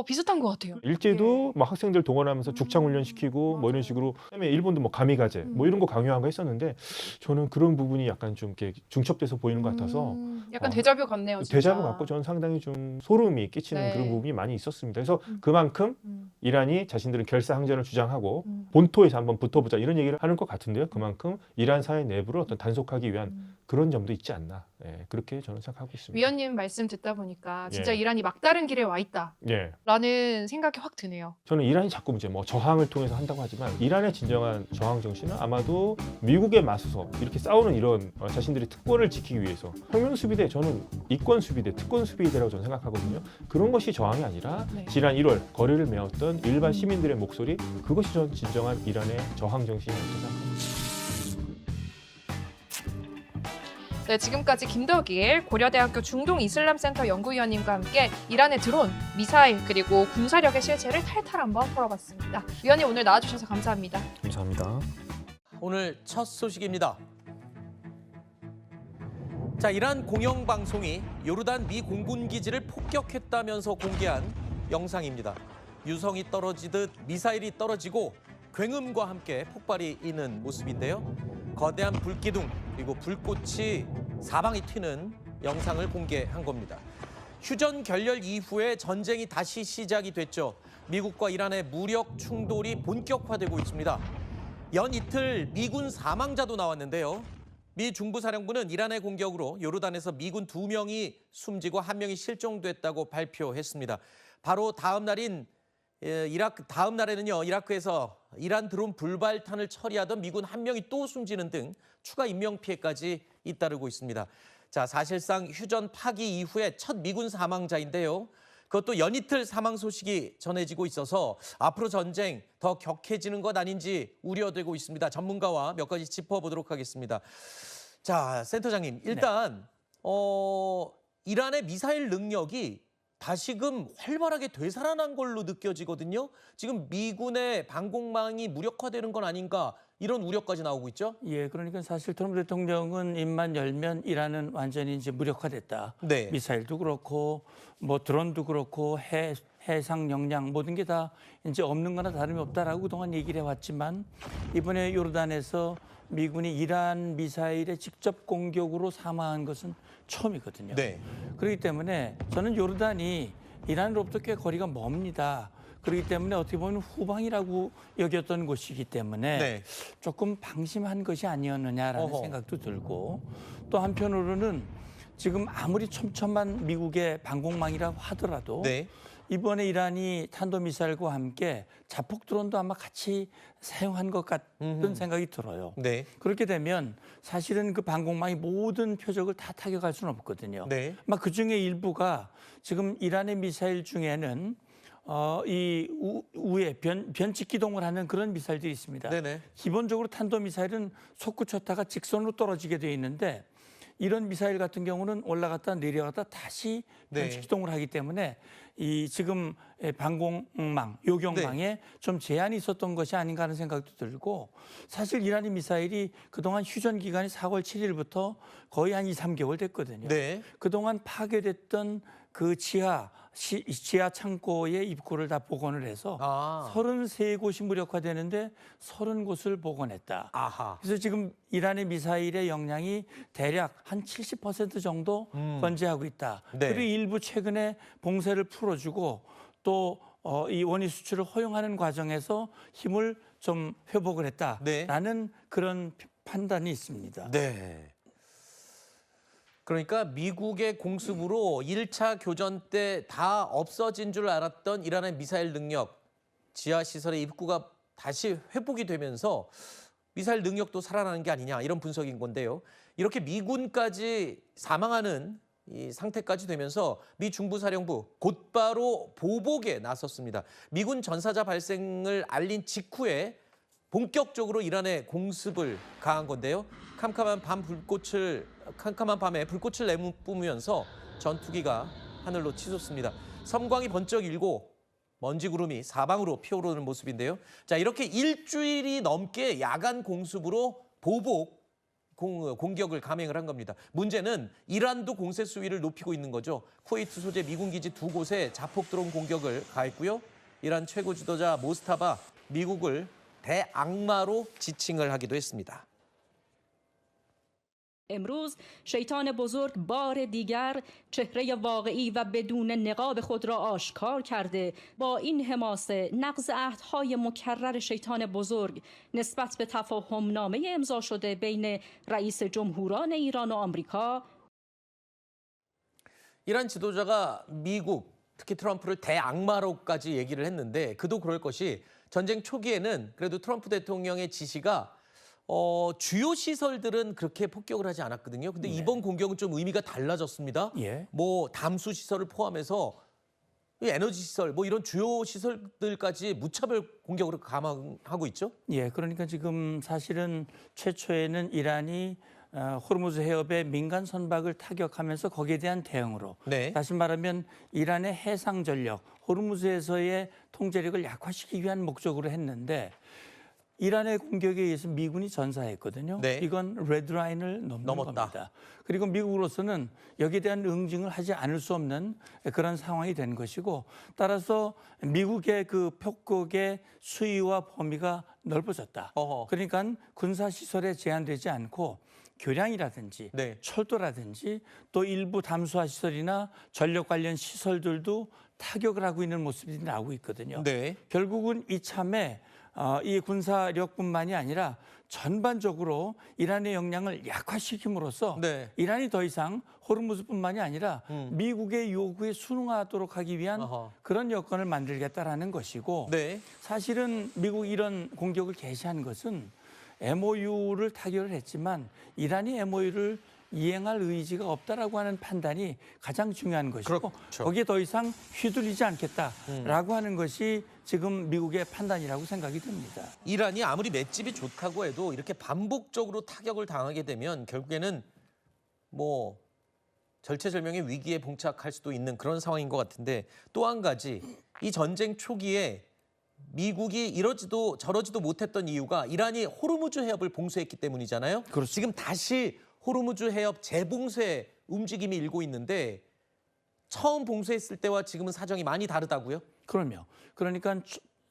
비슷한 것 같아요. 일제도 막 학생들 동원하면서 죽창 훈련 시키고 뭐 이런 식으로 그다음에 일본도 뭐 가미가제 뭐 이런 거 강요한 거 했었는데 저는 그런 부분이 약간 좀 이렇게 중첩돼서 보이는 것 같아서 약간 데자뷰 같네요. 진짜. 데자뷰 같고 저는 상당히 좀 소름이 끼치는 네. 그런 부분이 많이 있었습니다. 그래서 그만큼 이란이 자신들은 결사항전을 주장하고 본토에서 한번 붙어보자 이런 얘기를 하는 것 같은데요. 그만큼 이란 사회 내부를 어떤 단속하기 위한 그런 점도 있지 않나. 그렇게 저는 생각하고 있습니다. 위원님 말씀 듣다 보니까 진짜 예. 이란이 막다른 길에 와 있다라는 생각이 확 드네요. 저는 이란이 자꾸 이제 뭐 저항을 통해서 한다고 하지만 이란의 진정한 저항 정신은 아마도 미국에 맞서서 이렇게 싸우는 이런 자신들의 특권을 지키기 위해서 혁명 수비대 저는 이권 수비대, 특권 수비대라고 저는 생각하거든요. 그런 것이 저항이 아니라 네. 지난 1월 거리를 메웠던 일반 시민들의 목소리 그것이 저는 진정한 이란의 저항 정신이라고 생각합니다. 네, 지금까지 김덕일 고려대학교 중동이슬람센터 연구위원님과 함께 이란의 드론, 미사일 그리고 군사력의 실체를 탈탈 한번 풀어봤습니다. 위원님 오늘 나와주셔서 감사합니다. 감사합니다. 오늘 첫 소식입니다. 자, 이란 공영방송이 요르단 미 공군 기지를 폭격했다면서 공개한 영상입니다. 유성이 떨어지듯 미사일이 떨어지고 굉음과 함께 폭발이 있는 모습인데요. 거대한 불기둥 그리고 불꽃이 사방이 튀는 영상을 공개한 겁니다. 휴전 결렬 이후에 전쟁이 다시 시작이 됐죠. 미국과 이란의 무력 충돌이 본격화되고 있습니다. 연 이틀 미군 사망자도 나왔는데요. 미 중부사령부는 이란의 공격으로 요르단에서 미군 2명이 숨지고 1명이 실종됐다고 발표했습니다. 바로 다음 날에는요, 이라크에서 이란 드론 불발탄을 처리하던 미군 1명이 또 숨지는 등 추가 인명피해까지 잇따르고 있습니다. 자, 사실상 휴전 파기 이후에 첫 미군 사망자인데요. 그것도 연이틀 사망 소식이 전해지고 있어서 앞으로 전쟁 더 격해지는 것 아닌지 우려되고 있습니다. 전문가와 몇 가지 짚어보도록 하겠습니다. 자, 센터장님, 일단 이란의 미사일 능력이 다시금 활발하게 되살아난 걸로 느껴지거든요. 지금 미군의 방공망이 무력화되는 건 아닌가 이런 우려까지 나오고 있죠. 예, 그러니까 사실 트럼프 대통령은 입만 열면 이란은 완전히 이제 무력화됐다. 네. 미사일도 그렇고 뭐 드론도 그렇고 해상 역량 모든 게 다 이제 없는 거나 다름이 없다라고 그동안 얘기를 해왔지만 이번에 요르단에서 미군이 이란 미사일의 직접 공격으로 사망한 것은 처음이거든요. 네. 그렇기 때문에 저는 요르단이 이란으로부터 꽤 거리가 멉니다. 그렇기 때문에 어떻게 보면 후방이라고 여겼던 곳이기 때문에 네. 조금 방심한 것이 아니었느냐라는 생각도 들고 또 한편으로는 지금 아무리 촘촘한 미국의 방공망이라고 하더라도 네. 이번에 이란이 탄도미사일과 함께 자폭 드론도 아마 같이 사용한 것 같은 생각이 들어요. 네. 그렇게 되면 사실은 그 방공망이 모든 표적을 다 타격할 수는 없거든요. 네. 막 그중에 일부가 지금 이란의 미사일 중에는 이 우에 변칙 기동을 하는 그런 미사일들이 있습니다. 네네. 기본적으로 탄도미사일은 솟구쳤다가 직선으로 떨어지게 되어 있는데 이런 미사일 같은 경우는 올라갔다 내려갔다 다시 변칙 기동을 하기 때문에 이 지금 방공망, 요격망에 좀 제한이 있었던 것이 아닌가 하는 생각도 들고 사실 이란의 미사일이 그동안 휴전 기간이 4월 7일부터 거의 한 2, 3개월 됐거든요. 네. 그동안 파괴됐던 그 지하 지하 창고의 입구를 다 복원을 해서 33곳이 무력화되는데 30곳을 복원했다. 그래서 지금 이란의 미사일의 역량이 대략 한 70% 정도 건재하고 있다. 네. 그리고 일부 최근에 봉쇄를 풀어주고 또 이 원유 수출을 허용하는 과정에서 힘을 좀 회복을 했다라는 그런 판단이 있습니다. 네. 그러니까 미국의 공습으로 1차 교전 때 다 없어진 줄 알았던 이란의 미사일 능력, 지하 시설의 입구가 다시 회복이 되면서 미사일 능력도 살아나는 게 아니냐 이런 분석인 건데요. 이렇게 미군까지 사망하는 이 상태까지 되면서 미 중부사령부 곧바로 보복에 나섰습니다. 미군 전사자 발생을 알린 직후에 본격적으로 이란의 공습을 가한 건데요. 캄캄한 밤에 불꽃을 내뿜으면서 전투기가 하늘로 치솟습니다. 섬광이 번쩍 일고 먼지 구름이 사방으로 피어오르는 모습인데요. 자, 이렇게 일주일이 넘게 야간 공습으로 보복 공격을 감행을 한 겁니다. 문제는 이란도 공세 수위를 높이고 있는 거죠. 쿠웨이트 소재 미군 기지 2곳에 자폭 드론 공격을 가했고요. 이란 최고 지도자 모스타바 미국을 대악마로 지칭을 하기도 했습니다. امروز شیطان بزرگ بار دیگر چهره واقعی و بدون نقاب خود را آشکار کرده با این حماسه نقض عهدهای مکرر شیطان بزرگ نسبت به تفاهمنامه امضا شده بین رئیس جمهوران ایران و آمریکا 이란 지도자가 미국, 특히 트럼프를 대악마로까지 얘기를 했는데 그도 그럴 것이 전쟁 초기에는 그래도 트럼프 대통령의 지시가 주요 시설들은 그렇게 폭격을 하지 않았거든요. 근데 이번 공격은 좀 의미가 달라졌습니다. 뭐 담수 시설을 포함해서 에너지 시설, 뭐 이런 주요 시설들까지 무차별 공격으로 감행하고 있죠. 예, 그러니까 지금 사실은 최초에는 이란이 호르무즈 해협의 민간 선박을 타격하면서 거기에 대한 대응으로 다시 말하면 이란의 해상 전력, 호르무즈에서의 통제력을 약화시키기 위한 목적으로 했는데 이란의 공격에 의해서 미군이 전사했거든요. 이건 레드라인을 넘었다. 겁니다. 그리고 미국으로서는 여기에 대한 응징을 하지 않을 수 없는 그런 상황이 된 것이고 따라서 미국의 그 폭격의 수위와 범위가 넓어졌다. 그러니까 군사시설에 제한되지 않고 교량이라든지 철도라든지 또 일부 담수화 시설이나 전력 관련 시설들도 타격을 하고 있는 모습이 나오고 있거든요. 결국은 이참에 이 군사력뿐만이 아니라 전반적으로 이란의 역량을 약화시킴으로써 이란이 더 이상 호르무즈뿐만이 아니라 미국의 요구에 순응하도록 하기 위한 그런 여건을 만들겠다라는 것이고 사실은 미국이 이런 공격을 개시한 것은 MOU를 타결을 했지만 이란이 MOU를 이행할 의지가 없다라고 하는 판단이 가장 중요한 것이고 거기에 더 이상 휘둘리지 않겠다라고 하는 것이 지금 미국의 판단이라고 생각이 듭니다. 이란이 아무리 맷집이 좋다고 해도 이렇게 반복적으로 타격을 당하게 되면 결국에는 뭐 절체절명의 위기에 봉착할 수도 있는 그런 상황인 것 같은데 또 한 가지 이 전쟁 초기에 미국이 이러지도 저러지도 못했던 이유가 이란이 호르무즈 해협을 봉쇄했기 때문이잖아요. 지금 다시 호르무즈 해협 재봉쇄 움직임이 일고 있는데 처음 봉쇄했을 때와 지금은 사정이 많이 다르다고요? 그럼요. 그러니까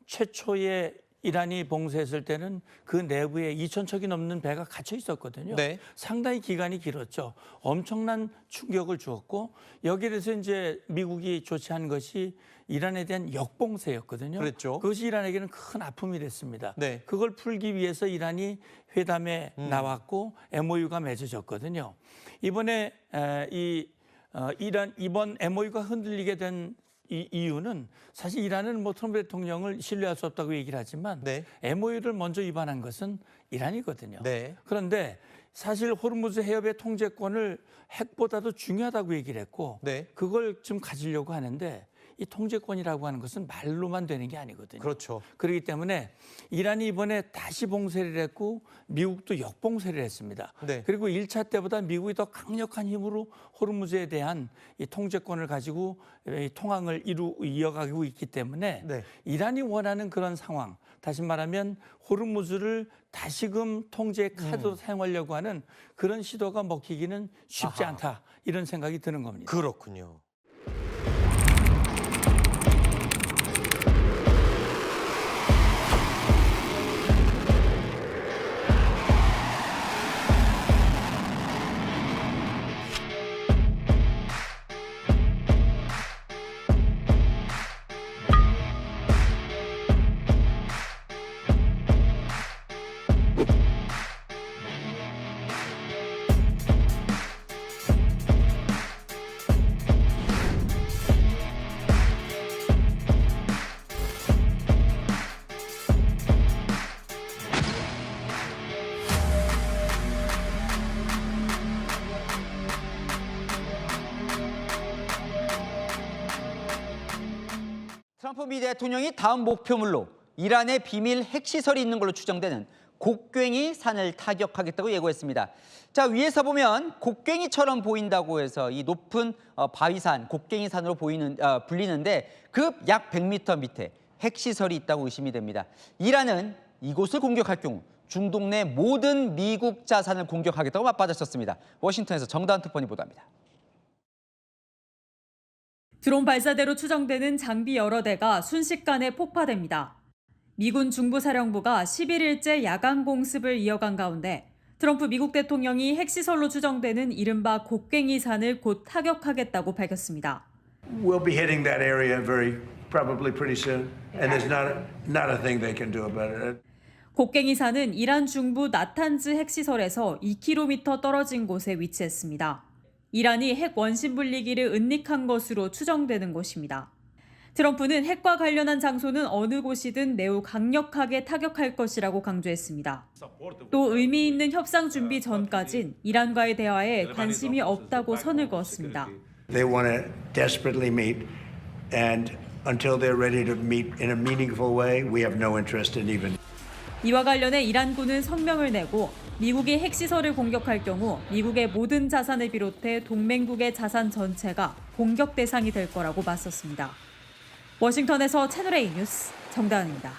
최초에 이란이 봉쇄했을 때는 그 내부에 2,000척이 넘는 배가 갇혀 있었거든요. 상당히 기간이 길었죠. 엄청난 충격을 주었고 여기에 대해서 이제 미국이 조치한 것이 이란에 대한 역봉쇄였거든요. 그것이 이란에게는 큰 아픔이 됐습니다. 그걸 풀기 위해서 이란이 회담에 나왔고 MOU가 맺어졌거든요. 이번에 이번 MOU가 흔들리게 된 이유는 사실 이란은 뭐 트럼프 대통령을 신뢰할 수 없다고 얘기를 하지만 MOU를 먼저 위반한 것은 이란이거든요. 그런데 사실 호르무즈 해협의 통제권을 핵보다도 중요하다고 얘기를 했고 그걸 좀 가지려고 하는데 이 통제권이라고 하는 것은 말로만 되는 게 아니거든요. 그렇기 때문에 이란이 이번에 다시 봉쇄를 했고 미국도 역봉쇄를 했습니다. 그리고 1차 때보다 미국이 더 강력한 힘으로 호르무즈에 대한 이 통제권을 가지고 이 통항을 이어가고 있기 때문에 이란이 원하는 그런 상황, 다시 말하면 호르무즈를 다시금 통제 카드로 사용하려고 하는 그런 시도가 먹히기는 쉽지 않다 이런 생각이 드는 겁니다. 그렇군요. 트럼프 미 대통령이 다음 목표물로 이란의 비밀 핵시설이 있는 걸로 추정되는 곡괭이 산을 타격하겠다고 예고했습니다. 자, 위에서 보면 곡괭이처럼 보인다고 해서 이 높은 바위산, 곡괭이 산으로 불리는데 그 약 100m 밑에 핵시설이 있다고 의심이 됩니다. 이란은 이곳을 공격할 경우 중동 내 모든 미국 자산을 공격하겠다고 맞받아쳤습니다. 워싱턴에서 정다은 특파원이 보도합니다. 드론 발사대로 추정되는 장비 여러 대가 순식간에 폭파됩니다. 미군 중부사령부가 11일째 야간 공습을 이어간 가운데 트럼프 미국 대통령이 핵시설로 추정되는 이른바 곡괭이 산을 곧 타격하겠다고 밝혔습니다. We'll be hitting that area probably pretty soon, and there's not a thing they can do about it. 곡괭이 산은 이란 중부 나탄즈 핵시설에서 2km 떨어진 곳에 위치했습니다. 이란이 핵 원심 분리기를 은닉한 것으로 추정되는 곳입니다. 트럼프는 핵과 관련한 장소는 어느 곳이든 매우 강력하게 타격할 것이라고 강조했습니다. 또 의미 있는 협상 준비 전까진 이란과의 대화에 관심이 없다고 선을 그었습니다. They want to desperately meet, and until they're ready to meet in a meaningful way, we have no interest in even. 이와 관련해 이란군은 성명을 내고 미국이 핵시설을 공격할 경우 미국의 모든 자산을 비롯해 동맹국의 자산 전체가 공격 대상이 될 거라고 맞섰습니다. 워싱턴에서 채널A 뉴스 정다은입니다.